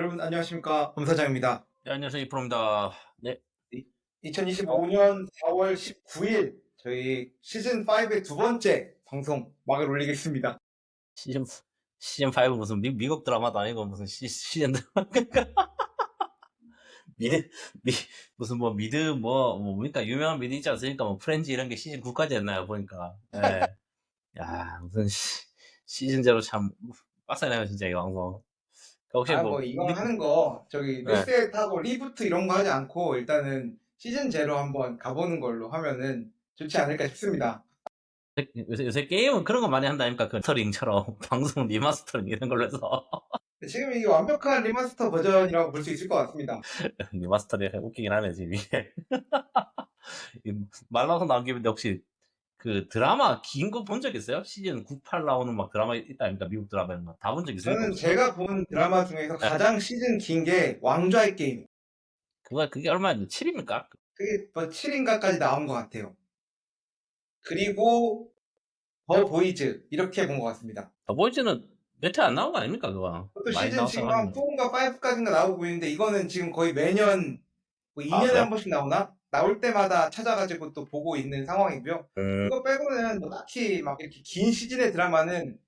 여러분 안녕하십니까 검사장입니다. 네, 안녕하세요. 이프로입니다. 네. 2025년 4월 19일 저희 시즌 5의 두 번째 방송 막을 올리겠습니다. 시즌, 시즌 5 무슨 미국 드라마도 아니고 무슨 시즌 드라마. 미드, 미, 무슨 뭐 미드, 뭡니까? 유명한 미드 있지 않습니까? 뭐 프렌즈 이런 게 시즌 9까지 했나요? 보니까. 예. 야, 무슨 시즌제로 참 빡세네요, 진짜 이 방송. 혹시 뭐 이왕 하는 거 저기 네. 리셋하고 리부트 이런 거 하지 않고 일단은 시즌 제로 한번 가보는 걸로 하면은 좋지 않을까 싶습니다. 요새 게임은 그런 거 많이 한다니까? 그 스터링처럼 방송 리마스터링 이런 걸로 해서. 지금 이게 완벽한 리마스터 버전이라고 볼 수 있을 것 같습니다. 리마스터링 웃기긴 하네, 지금 이게. 말 나와서 나온 김인데 혹시 그 드라마 긴 거 본 적 있어요? 시즌 9, 8 나오는 막 드라마 있다 아닙니까? 미국 드라마 이런 거. 다 본 적 있습니까, 저는 혹시? 제가 본 드라마 중에서 네. 가장 시즌 긴 게 왕좌의 게임. 그게 얼마였는데? 7입니까? 그게 뭐 7인가까지 나온 것 같아요. 그리고 더 보이즈 이렇게 본 것 같습니다. 더보이즈는 몇 회 안 나온 거 아닙니까, 그거? 그것도 많이 시즌 지금 한 나왔어가지고. 4인가 5까지인가 나오고 있는데 이거는 지금 거의 매년 뭐 아, 2년에 그래요? 한 번씩 나오나? 나올 때마다 찾아가지고 또 보고 있는 상황이고요. 음, 그거 빼고는 뭐 딱히 막 이렇게 긴 시즌의 드라마는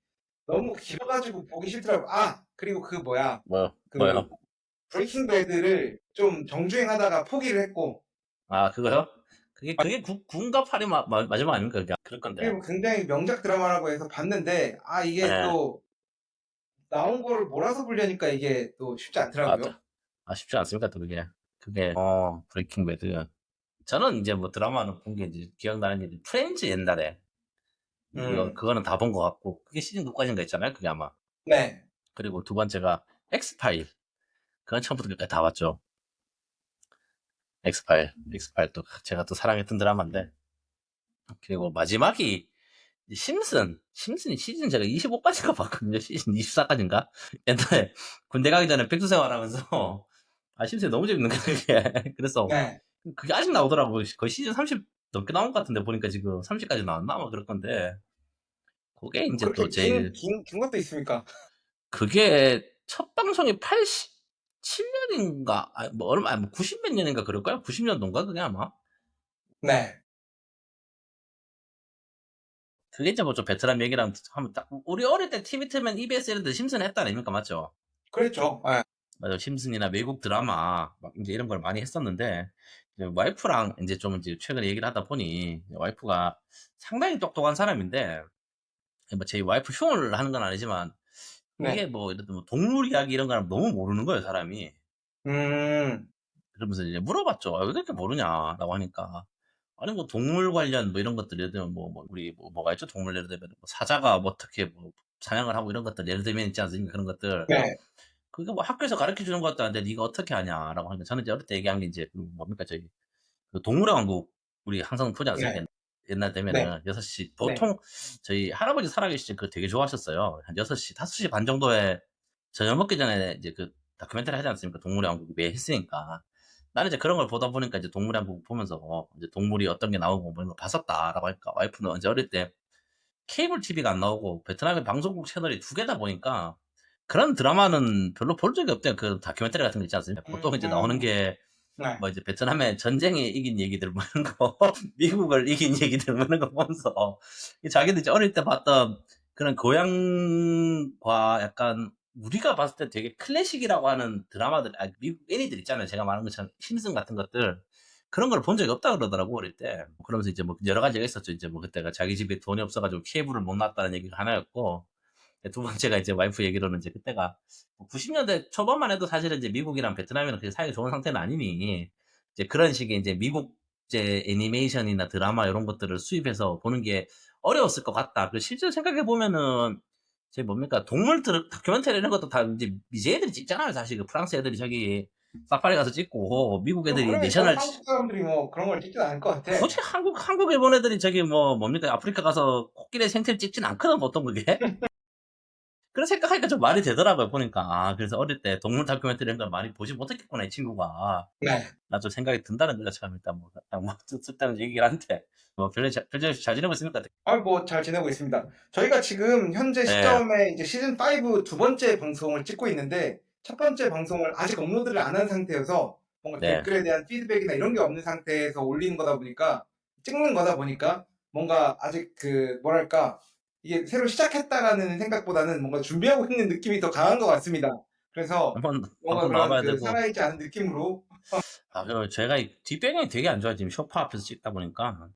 너무 길어가지고 보기 싫더라고. 아, 그리고 그 뭐야. 그 뭐요? 브레이킹 배드를 좀 정주행하다가 포기를 했고 아, 그거요? 그게 9인가 8이 마지막 아닙니까, 그게? 그럴 그게 건데. 뭐 굉장히 명작 드라마라고 해서 봤는데 아 이게 예. 또 나온 거를 몰아서 보려니까 이게 또 쉽지 아, 않더라고요. 쉽지 않습니까, 또 그게. 브레이킹 배드. 저는 이제 뭐 드라마는 본 게 이제 기억나는 게 프렌즈 옛날에. 음, 그거는 다 본 것 같고. 그게 시즌 9까지인가 있잖아요, 그게 아마. 네. 그리고 두 번째가 엑스파일. 그건 처음부터 끝까지 다 봤죠. 엑스파일 또 제가 또 사랑했던 드라마인데. 그리고 마지막이 심슨이 시즌 제가 25까지인가 봤거든요. 시즌 24까지인가? 옛날에 군대 가기 전에 백수생활 하면서 심슨이 너무 재밌는 거예요, 그게. 그래서 네. 그게 아직 나오더라고요. 거의 시즌 30 넘게 나온 것 같은데 보니까 지금 30까지 나왔나? 아마 그럴 건데. 그게 이제 또 그렇게 긴, 제일 긴, 긴 것도 있습니까? 그게 첫 방송이 87년인가? 뭐 얼마, 뭐 90 몇 년인가 그럴까요? 90년도인가? 그게 아마? 네. 그게 이제 뭐 좀 베테랑 얘기랑 하면 딱, 우리 어릴 때 TV 틀면 EBS 이런 데 심슨 했다 아닙니까? 맞죠? 그렇죠. 네. 맞아. 심슨이나 외국 드라마, 막 이제 이런 걸 많이 했었는데, 이제 와이프랑 이제 좀 이제 최근에 얘기를 하다 보니, 와이프가 상당히 똑똑한 사람인데, 뭐 제 와이프 흉을 하는 건 아니지만, 네. 그게 뭐, 이런 뭐 동물 이야기 이런 거는 너무 모르는 거예요, 사람이. 음, 그러면서 이제 물어봤죠. 왜 그렇게 모르냐라고 하니까. 아니, 뭐, 동물 관련 뭐 이런 것들, 예를 들면 우리 뭐가 있죠? 동물 예를 들면, 뭐 사자가 뭐 어떻게 뭐 사냥을 하고 이런 것들, 예를 들면 있지 않습니까? 그런 것들. 네. 그게 뭐 학교에서 가르쳐 주는 것도 아닌데, 네가 어떻게 하냐라고 하니까, 저는 이제 어릴 때 얘기한 게 이제, 뭡니까, 저희, 그 동물의 왕국, 우리 항상 보지 않습니까? 네. 옛날 네. 되면은, 6시, 네. 보통, 저희 할아버지 살아계실 때 그거 되게 좋아하셨어요. 한 6시, 5시 반 정도에, 저녁 먹기 전에 이제 그 다큐멘터리 하지 않습니까? 동물의 왕국이 매 했으니까. 나는 이제 그런 걸 보다 보니까 이제 동물의 왕국 보면서, 이제 동물이 어떤 게 나오고 뭐 이런 거 봤었다라고 하니까, 와이프는 이제 어릴 때 케이블 TV가 안 나오고, 베트남의 방송국 채널이 두 개다 보니까, 그런 드라마는 별로 볼 적이 없대요. 그 다큐멘터리 같은 거 있지 않습니까? 보통 이제 나오는 음, 게, 네. 뭐 이제 베트남의 전쟁에 이긴 얘기들 뭐 이런 거, 미국을 이긴 얘기들 뭐 이런 거 보면서 자기들 이제 어릴 때 봤던 그런 고향과 약간 우리가 봤을 때 되게 클래식이라고 하는 드라마들, 미국 애니들 있잖아요. 제가 말한 것처럼 심슨 같은 것들 그런 걸 본 적이 없다 그러더라고 어릴 때. 그러면서 이제 뭐 여러 가지가 있었죠. 이제 뭐 그때가 자기 집에 돈이 없어가지고 케이블을 못 놨다는 얘기가 하나였고, 두 번째가 이제 와이프 얘기로는 이제 그때가 90년대 초반만 해도 사실은 이제 미국이랑 베트남이랑 그렇게 사이가 좋은 상태는 아니니, 이제 그런 식의 이제 미국 이제 애니메이션이나 드라마 이런 것들을 수입해서 보는 게 어려웠을 것 같다. 그 실제로 생각해 보면은 제 뭡니까 동물 다큐멘터리 이런 것도 다 이제 애들이 찍잖아요. 사실 그 프랑스 애들이 저기 사파리 가서 찍고 미국 애들이 그러니까 내셔널 한국 사람들이 뭐 그런 걸 찍진 않을 것 같아. 솔직히 한국 일본 애들이 저기 뭡니까 아프리카 가서 코끼리 생태를 찍진 않거든 보통 그게. 그런 생각하니까 좀 말이 되더라고요, 보니까. 그래서 어릴 때 동물 다큐멘터리 이런 걸 많이 보지 못했겠구나, 이 친구가. 네. 나 좀 생각이 든다는 거죠, 참, 일단 뭐. 그냥 뭐, 쓸데없는 얘기긴 한데. 뭐, 별로 잘 지내고 있습니까? 뭐 잘 지내고 있습니다. 저희가 지금 현재 예, 시점에 이제 시즌 5 두 번째 방송을 찍고 있는데 첫 번째 방송을 아직 업로드를 안 한 상태여서 뭔가 네. 댓글에 대한 피드백이나 이런 게 없는 상태에서 올리는 거다 보니까 찍는 거다 보니까 뭔가 아직 그 뭐랄까 이게 새로 시작했다라는 생각보다는 뭔가 준비하고 있는 느낌이 더 강한 것 같습니다. 그래서 뭔가 한번 그런 나와봐야 그 되고. 살아있지 않은 느낌으로 그리고 제가 뒷배경이 되게 안 좋아요. 지금 소파 앞에서 찍다 보니까.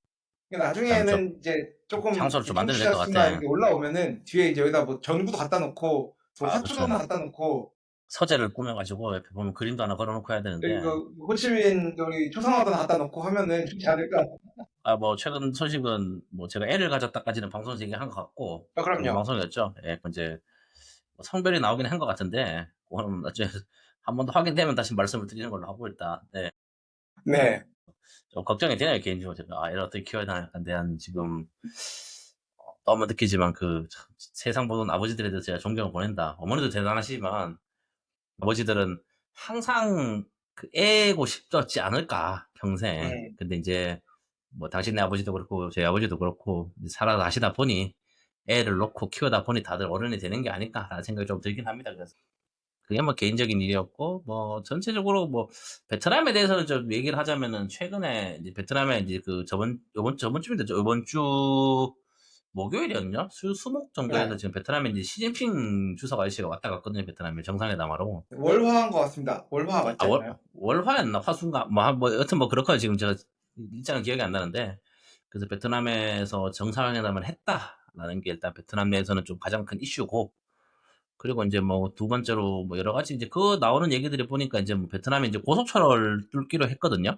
좀 나중에는 이제 조금 장소를 좀 만들어야 될 것 청취자 수나 같아. 이렇게 올라오면은 뒤에 이제 여기다 뭐 전구도 갖다 놓고 뭐 그렇죠. 사초도 갖다 놓고 서재를 꾸며가지고 옆에 보면 그림도 하나 걸어놓고 해야 되는데. 그리고 호치민 우리 초상화도 갖다 놓고 하면은 좋지 않을까? 뭐 최근 소식은 뭐 제가 애를 가졌다까지는 방송에서 얘기한 것 같고 그런 그럼요. 방송이었죠. 예, 이제 뭐 성별이 나오긴 한 것 같은데 그거는 나중에 한 번 더 확인되면 다시 말씀을 드리는 걸로 하고 일단 네. 네. 좀 걱정이 되네요 개인적으로 제가 애를 어떻게 키워야 되나 약간 대한 지금 너무 느끼지만 그 세상 보는 아버지들에 대해서 제가 존경을 보낸다. 어머니도 대단하시지만 아버지들은 항상 그 애고 싶었지 않을까 평생. 근데 이제 뭐 당신네 아버지도 그렇고 저희 아버지도 그렇고 살아가시다 보니 애를 놓고 키우다 보니 다들 어른이 되는 게 아닐까라는 생각이 좀 들긴 합니다. 그래서 그게 뭐 개인적인 일이었고 뭐 전체적으로 뭐 베트남에 대해서는 좀 얘기를 하자면은 최근에 이제 베트남에 이제 그 저번 주인데 이번 주 목요일이었냐? 수목 정도에서 네. 지금 베트남에 이제 시진핑 주석 아저씨가 왔다 갔거든요. 베트남에 정상회담하러. 월화한 것 같습니다. 월화 맞지 않나요? 월화였나 화수인가 뭐 여튼 뭐 그렇거든요. 지금 제가 일정은 기억이 안 나는데 그래서 베트남에서 정상회담을 했다라는 게 일단 베트남 내에서는 좀 가장 큰 이슈고 그리고 이제 뭐 두 번째로 뭐 여러 가지 이제 그 나오는 얘기들을 보니까 이제 뭐 베트남이 이제 고속철을 뚫기로 했거든요.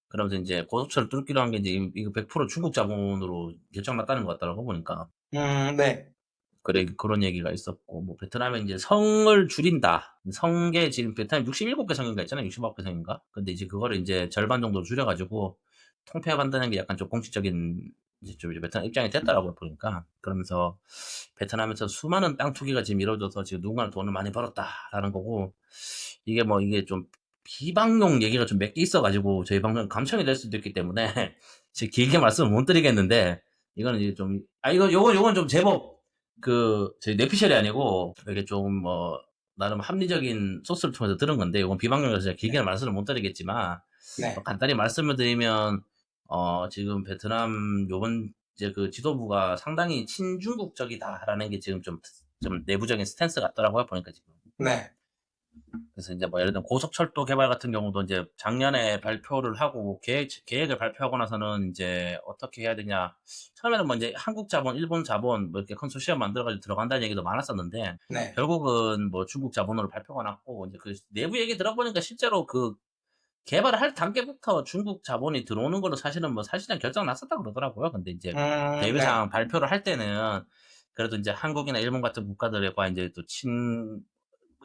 그러면서 이제 고속철을 뚫기로 한 게 이제 이거 100% 중국 자본으로 결정났다는 것 같더라고 보니까. 네. 그래 그런 얘기가 있었고 뭐 베트남에 이제 성을 줄인다. 성계 지금 베트남 67개 성인가 있잖아요. 69개 성인가. 근데 이제 그거를 이제 절반 정도 줄여 가지고 통폐합한다는 게 약간 좀 공식적인 이제 좀 베트남 입장이 됐더라고요 보니까. 그러면서 베트남에서 수많은 땅 투기가 지금 이루어져서 지금 누군가는 돈을 많이 벌었다라는 거고 이게 좀 비방용 얘기가 좀 몇 개 있어가지고 저희 방송 감청이 될 수도 있기 때문에 지금 길게 말씀을 못 드리겠는데 이거는 이제 좀 요건 좀 제법 저희 뇌피셜이 아니고 이게 좀 뭐 나름 합리적인 소스를 통해서 들은 건데 이건 비방용이라서 제가 길게 말씀을 못 드리겠지만 네. 간단히 말씀을 드리면 지금 베트남 요번 이제 그 지도부가 상당히 친중국적이다라는 게 지금 좀 내부적인 스탠스 같더라고요 보니까 지금. 네. 그래서 이제 뭐 예를 들면 고속철도 개발 같은 경우도 이제 작년에 발표를 하고 계획을 발표하고 나서는 이제 어떻게 해야 되냐. 처음에는 뭐 이제 한국 자본, 일본 자본 뭐 이렇게 컨소시엄 만들어가지고 들어간다는 얘기도 많았었는데 네. 결국은 뭐 중국 자본으로 발표가 났고 이제 그 내부 얘기 들어보니까 실제로 그 개발을 할 단계부터 중국 자본이 들어오는 걸로 사실은 뭐 사실상 결정 났었다고 그러더라고요. 근데 이제 네. 대회상 발표를 할 때는 그래도 이제 한국이나 일본 같은 국가들과 이제 또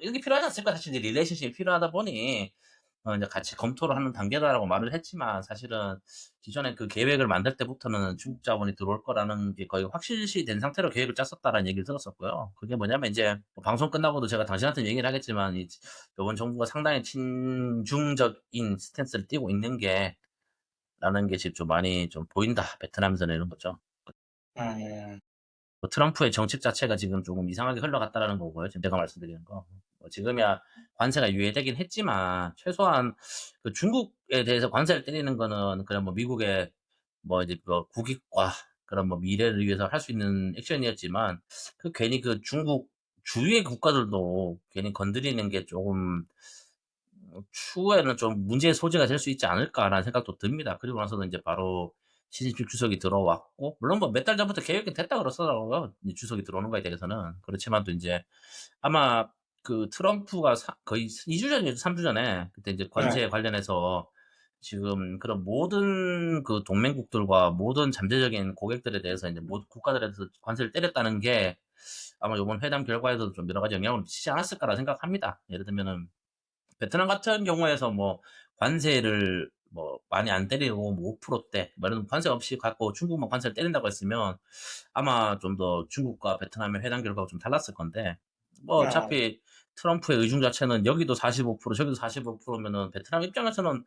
이게 필요하지 않습니까? 사실 이제 릴레이션십이 필요하다 보니 이제 같이 검토를 하는 단계다라고 말을 했지만 사실은 기존에 그 계획을 만들 때부터는 중국 자본이 들어올 거라는 게 거의 확실시 된 상태로 계획을 짰었다라는 얘기를 들었었고요. 그게 뭐냐면 이제 뭐 방송 끝나고도 제가 당신한테 얘기를 하겠지만 이번 정부가 상당히 친중적인 스탠스를 띄고 있는 게 라는 게 지금 좀 많이 좀 보인다. 베트남에서는 이런 거죠. 뭐 트럼프의 정책 자체가 지금 조금 이상하게 흘러갔다라는 거고요. 지금 내가 말씀드리는 거. 뭐 지금이야 관세가 유예되긴 했지만 최소한 그 중국에 대해서 관세를 때리는 거는 그냥 뭐 미국의 뭐 이제 뭐 국익과 그런 뭐 미래를 위해서 할 수 있는 액션이었지만 그 괜히 그 중국 주위의 국가들도 괜히 건드리는 게 조금 추후에는 좀 문제의 소지가 될 수 있지 않을까라는 생각도 듭니다. 그리고 나서는 이제 바로 시진핑 주석이 들어왔고 물론 뭐 몇 달 전부터 계획이 됐다 그러더라고요. 주석이 들어오는 거에 대해서는. 그렇지만 또 이제 아마 그 트럼프가 거의 2주 전이죠. 3주 전에 그때 이제 관세에 관련해서 지금 그런 모든 그 동맹국들과 모든 잠재적인 고객들에 대해서 이제 모든 국가들에 대해서 관세를 때렸다는 게 아마 이번 회담 결과에도 좀 여러 가지 영향을 미치지 않았을까라 생각합니다. 예를 들면은 베트남 같은 경우에서 뭐 관세를 뭐 많이 안 때리고 뭐 5%대 뭐 이런 관세 없이 갖고 중국만 관세를 때린다고 했으면 아마 좀 더 중국과 베트남의 회담 결과가 좀 달랐을 건데 뭐 어차피 트럼프의 의중 자체는 여기도 45% 저기도 45%면은 베트남 입장에서는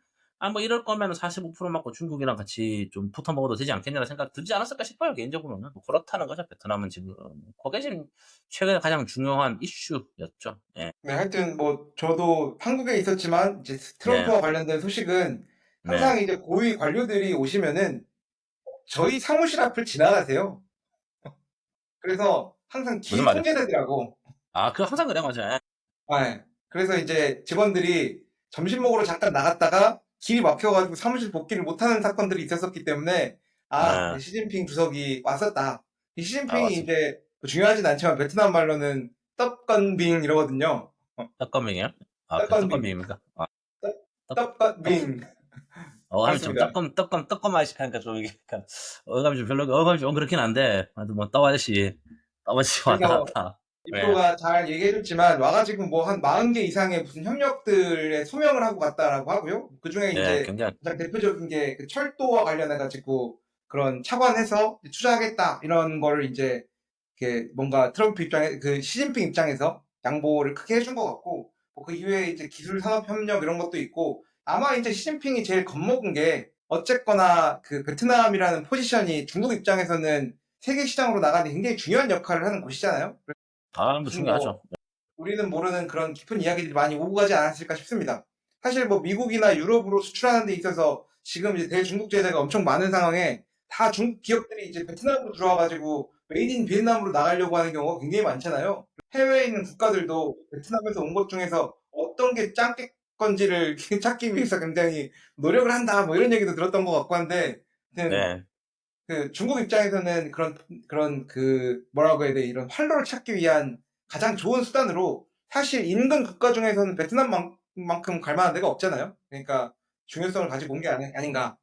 뭐 이럴 거면 45% 맞고 중국이랑 같이 좀 붙어 먹어도 되지 않겠냐는 생각 들지 않았을까 싶어요, 개인적으로는. 뭐 그렇다는 거죠, 베트남은 지금. 그게 지금 최근에 가장 중요한 이슈였죠. 예. 네, 하여튼 뭐 저도 한국에 있었지만 이제 네. 트럼프와 관련된 소식은 네. 항상 이제 고위 관료들이 오시면은 저희 사무실 앞을 지나가세요. 그래서 항상 무슨 길이 말이요? 통제되더라고. 그거 항상 그래, 맞아요. 예. 네. 그래서 이제 직원들이 점심 먹으러 잠깐 나갔다가 길이 막혀가지고 사무실 복귀를 못하는 사건들이 있었었기 때문에 예. 시진핑 주석이 왔었다. 이 시진핑이 맞습니다. 이제 뭐 중요하진 않지만 베트남 말로는 떡건빙 이러거든요. 떡건빙이요? 그 떡건빙, 떡건빙입니까? 떡, 떡, 떡, 떡건빙. 하면 좀 맞습니다. 떡건맛이 하니까 좀 이게 약간 어감이 좀 별로, 어감이 좀 그렇긴 한데, 하여튼 뭐 떡아저씨 왔다 그래서 갔다. 예. 이프로가 잘 얘기해줬지만 와가지고 뭐 한 40개 이상의 무슨 협력들에 소명을 하고 갔다라고 하고요. 그 중에 네, 이제 굉장히, 가장 대표적인 게 그 철도와 관련해가지고 그런 차관해서 투자하겠다 이런 거를 이제 이렇게 뭔가 트럼프 입장에 그 시진핑 입장에서 양보를 크게 해준 것 같고 뭐그 이외에 이제 기술 산업 협력 이런 것도 있고 아마 이제 시진핑이 제일 겁먹은 게 어쨌거나 그 베트남이라는 포지션이 중국 입장에서는 세계 시장으로 나가는 굉장히 중요한 역할을 하는 곳이잖아요. 뭐 무슨 뭐 중요하죠. 우리는 모르는 그런 깊은 이야기들이 많이 오고 가지 않았을까 싶습니다. 사실 뭐 미국이나 유럽으로 수출하는 데 있어서 지금 이제 대중국 제재가 엄청 많은 상황에 다 중국 기업들이 이제 베트남으로 들어와가지고 메이드 인 비엔남으로 나가려고 하는 경우가 굉장히 많잖아요. 해외에 있는 국가들도 베트남에서 온 것 중에서 어떤 게 짱게 건지를 찾기 위해서 굉장히 노력을 한다 뭐 이런 얘기도 들었던 것 같고 한데 하여튼 네. 그 중국 입장에서는 그런 그 뭐라고 해야 돼 이런 활로를 찾기 위한 가장 좋은 수단으로 사실 인근 국가 중에서는 베트남만큼 갈 만한 데가 없잖아요. 그러니까 중요성을 가지고 온 게 아닌가.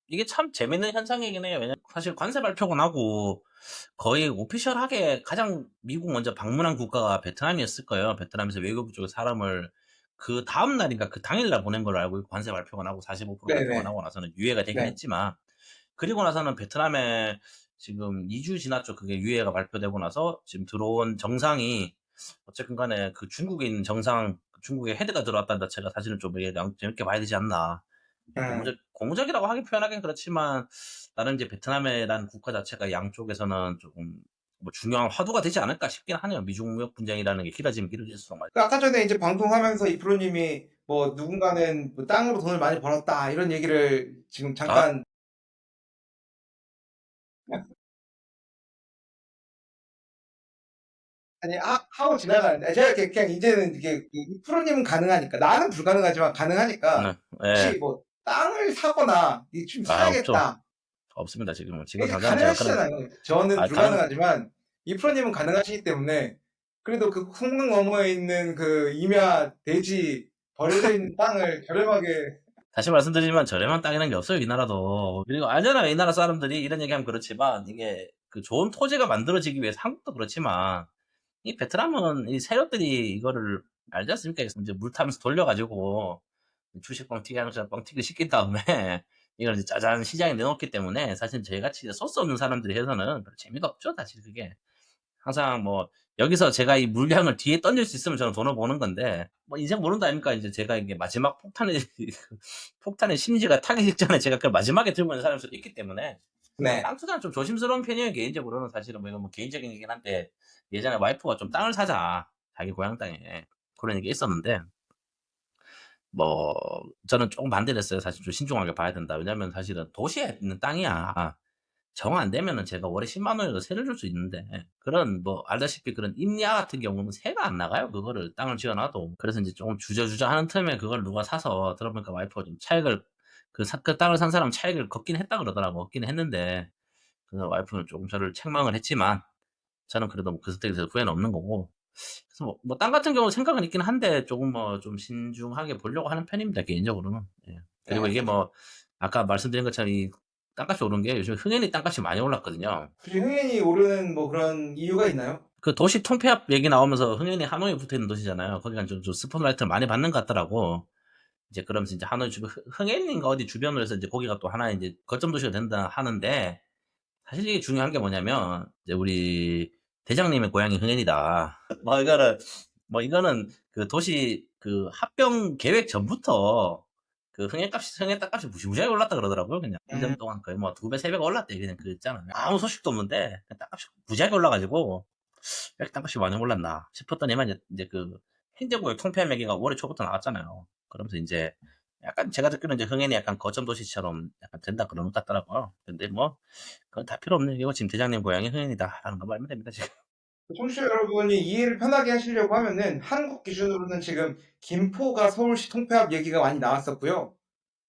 이게 참 재밌는 현상이긴 해요. 왜냐면 사실 관세 발표가 나고 거의 오피셜하게 가장 미국 먼저 방문한 국가가 베트남이었을 거예요. 베트남에서 외교부 쪽에 사람을 그 다음 날인가 그 당일날 보낸 걸로 알고 있고, 관세 발표가 나고 45% 발표가 네네. 나고 나서는 유예가 되긴 네. 했지만, 그리고 나서는 베트남에 지금 2주 지났죠. 그게 유예가 발표되고 나서 지금 들어온 정상이 어쨌든 간에 그 중국에 있는 정상, 중국의 헤드가 들어왔다는 자체가 사실은 좀 이게 재밌게 봐야 되지 않나. 음. 고무적이라고 하긴 표현하긴 그렇지만, 나름 이제 베트남이라는 국가 자체가 양쪽에서는 조금 뭐 중요한 화두가 되지 않을까 싶긴 하네요. 미중 무역 분쟁이라는 게 길어지면 길어질수록 말이죠. 그 아까 전에 이제 방송하면서 이 프로님이 뭐 누군가는 뭐 땅으로 돈을 많이 벌었다 이런 얘기를 지금 아, 잠깐 아니 하고 지나가는데 제가 그냥 이제는 이게 이 프로님은 가능하니까 나는 불가능하지만 가능하니까 네, 예. 혹시 뭐 땅을 사거나 좀 없죠. 사야겠다 없습니다. 지금 이게 당장 제가 그런, 가능하시잖아요. 저는 가능, 불가능하지만 이 프로님은 가능하시기 때문에 그래도 그 성능 너머에 있는 그 임야 대지 버려져 있는 땅을 저렴하게 다시 말씀드리지만 저렴한 땅이라는 게 없어요, 이 나라도. 그리고 알잖아요, 이 나라 사람들이 이런 얘기하면 그렇지만, 이게 그 좋은 토지가 만들어지기 위해서 한국도 그렇지만, 이 베트남은 이 세력들이 이거를 알지 않습니까? 이제 물 타면서 돌려가지고 주식 뻥튀기 하는 것처럼 뻥튀기 시킨 다음에 이걸 이제 짜잔 시장에 내놓기 때문에, 사실 저희같이 이제 소스 없는 사람들이 해서는 별로 재미가 없죠, 사실 그게. 항상 뭐 여기서 제가 이 물량을 뒤에 던질 수 있으면 저는 돈을 버는 건데, 뭐 인생 모른다 아닙니까? 이제 제가 이게 마지막 폭탄의 심지가 타기 직전에 제가 그걸 마지막에 들고 있는 사람일 수도 있기 때문에, 네. 땅 투자는 좀 조심스러운 편이에요, 개인적으로는. 사실은 뭐 이건 뭐 개인적인 얘기긴 한데, 예전에 와이프가 좀 땅을 사자, 자기 고향 땅에, 그런 얘기 있었는데, 뭐 저는 조금 반대를 했어요. 사실 좀 신중하게 봐야 된다. 왜냐면 사실은 도시에 있는 땅이야. 정 안 되면은 제가 월에 10만 원이라도 세를 줄 수 있는데, 그런 뭐 알다시피 그런 임야 같은 경우는 세가 안 나가요. 그거를 땅을 지어놔도. 그래서 이제 조금 주저주저 하는 틈에 그걸 누가 사서, 들어보니까 와이프가 좀 차익을, 그 땅을 산 사람 차익을 걷긴 했다 그러더라고. 걷긴 했는데, 그래서 와이프는 조금 저를 책망을 했지만, 저는 그래도 뭐그 선택에 대해서 후회는 없는 거고. 그래서 땅 같은 경우 생각은 있긴 한데, 조금 뭐 좀 신중하게 보려고 하는 편입니다, 개인적으로는. 예. 그리고 네. 이게 뭐 아까 말씀드린 것처럼 이 땅값이 오른 게, 요즘 흥현이 땅값이 많이 올랐거든요. 혹시 흥행이 오르는 뭐 그런 이유가 있나요? 그 도시 통폐합 얘기 나오면서, 흥현이 하노이에 붙어 있는 도시잖아요. 거기가 좀 스포트라이트를 많이 받는 것 같더라고. 이제 그러면서 이제 하노이 주변, 흥현인가 어디 주변으로 해서 이제 거기가 또 하나의 이제 거점 도시가 된다 하는데, 사실 이게 중요한 게 뭐냐면, 이제 우리 대장님의 고향이 흥현이다. 뭐 이거는 그 도시 그 합병 계획 전부터 그 흥행 땅값이 무시무시하게 올랐다 그러더라고요. 그냥 1년 음. 동안 거의 뭐 2배, 3배가 올랐대. 그냥 그랬잖아요. 아무 소식도 없는데 그냥 땅값이 무지하게 올라가지고 왜 이렇게 땅값이 많이 올랐나 싶었더니만 이제 그 행정구역 통폐합 얘기가 올해 초부터 나왔잖아요. 그러면서 이제 약간 제가 듣기로는 이제 흥행이 약간 거점 도시처럼 약간 된다 그런 것 같더라고요. 근데 뭐 그건 다 필요 없는 얘기고 지금 대장님 고향이 흥행이다라는 거 말면 됩니다 지금. 청취자 여러분이 이해를 편하게 하시려고 하면은 한국 기준으로는 지금 김포가 서울시 통폐합 얘기가 많이 나왔었고요.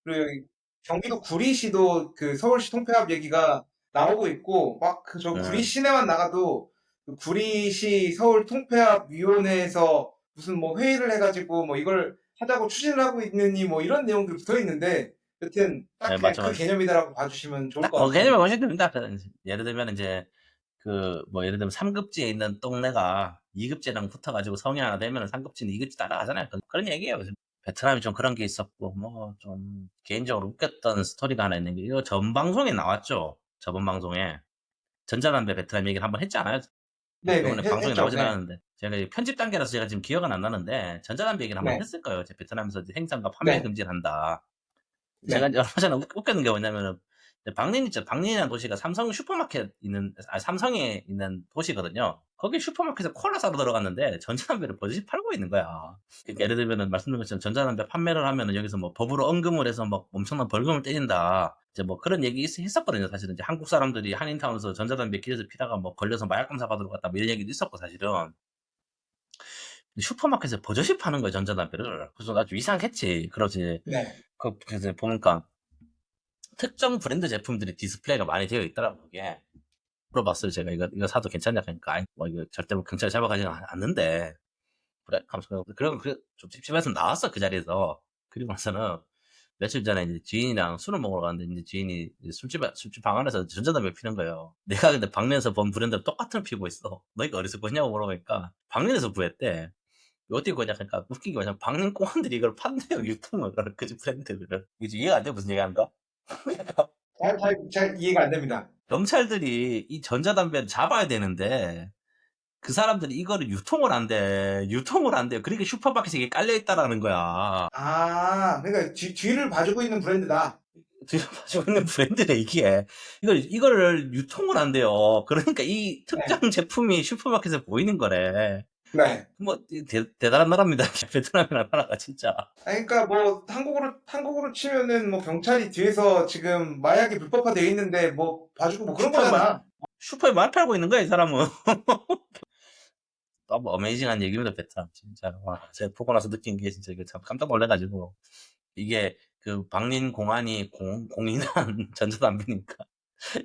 그리고 경기도 구리시도 그 서울시 통폐합 얘기가 나오고 있고 막 그 저 구리 음, 시내만 나가도 그 구리시 서울 통폐합 위원회에서 무슨 뭐 회의를 해가지고 뭐 이걸 하자고 추진을 하고 있느니 뭐 이런 내용들이 붙어 있는데 여튼 딱 네, 그냥 맞죠, 그 맞죠. 개념이다라고 봐주시면 좋을 딱 것 그 개념을 같습니다. 보시면 됩니다. 예를 들면 이제 그 뭐 예를 들면 3급지에 있는 동네가 2급지랑 붙어가지고 성이 하나 되면 3급지는 2급지 따라가잖아요. 그런 얘기예요. 베트남이 좀 그런 게 있었고 뭐 좀 개인적으로 웃겼던 스토리가 하나 있는 게 이거 전 방송에 나왔죠. 저번 방송에 전자담배 베트남 얘기를 한번 했잖아요. 네네 이번에 방송에 했죠. 나오진 네. 않았는데 제가 편집 단계라서 제가 지금 기억은 안 나는데 전자담배 얘기를 한번 네. 했을 거예요. 제 베트남에서 이제 행사과 판매 네. 금지를 한다. 제가 네. 이제 얼마 전에 웃겼는 게 뭐냐면은 방린 있죠. 방린이라는 도시가 삼성 슈퍼마켓 있는 삼성에 있는 도시거든요. 거기 슈퍼마켓에 콜라 사러 들어갔는데 전자담배를 버젓이 팔고 있는 거야. 그러니까 예를 들면은 말씀드린 것처럼 전자담배 판매를 하면은 여기서 뭐 법으로 언금을 해서 뭐 엄청난 벌금을 때린다. 이제 뭐 그런 얘기 했었거든요. 사실은 이제 한국 사람들이 한인타운에서 전자담배 길에서 피다가 뭐 걸려서 마약 검사 받으러 갔다 뭐 이런 얘기도 있었고 사실은. 슈퍼마켓에 버젓이 파는 거예요 전자담배를. 그래서 아주 이상했지. 그러지. 네. 그래서 보니까 특정 브랜드 제품들이 디스플레이가 많이 되어 있더라고요, 그게. 물어봤어요, 제가. 이거 사도 괜찮냐? 그러니까, 아니, 뭐, 이거 절대 뭐 경찰 잡아가지는 않는데. 그래, 감사해요. 그래, 좀 찝찝해서 나왔어, 그 자리에서. 그리고 나서는 며칠 전에 이제 지인이랑 술을 먹으러 갔는데, 이제 지인이 이제 술집 방 안에서 전자담배 피는 거예요. 내가 근데 방면에서 본 브랜드를 똑같은 걸 피고 있어. 너 이거 어디서 구했냐고 물어보니까, 방면에서 구했대. 어떻게 구했냐? 그러니까, 웃긴 게 뭐냐면, 방면 공원들이 이걸 판대요, 유통을. 그 집 브랜드를. 이게 이해가 안 돼, 무슨 얘기 하는 거? 잘 이해가 안 됩니다. 경찰들이 이 전자담배를 잡아야 되는데 그 사람들이 이거를 유통을 안 돼. 유통을 안 돼요. 그러니까 슈퍼마켓에 이게 깔려 있다라는 거야. 아, 그러니까 뒤를 봐주고 있는 브랜드다. 지금 가지고 있는 브랜드래 이게. 이거를 유통을 안 돼요. 그러니까 이 네. 특정 제품이 슈퍼마켓에 보이는 거래. 네. 뭐 대단한 나라입니다. 베트남이라는 나라가 진짜. 아니, 그러니까 뭐 한국으로 치면은 뭐 경찰이 뒤에서 지금 마약이 불법화되어 있는데 뭐 봐주고 뭐 그런 슈퍼에 거잖아. 슈퍼에 말 팔고 있는 거야 이 사람은. 너무 어메이징한 얘기입니다 베트남 진짜. 와, 제가 보고 나서 느낀 게 진짜 이거 참 깜짝 놀래가지고. 이게 그 방린 공안이 공인한 전자담배니까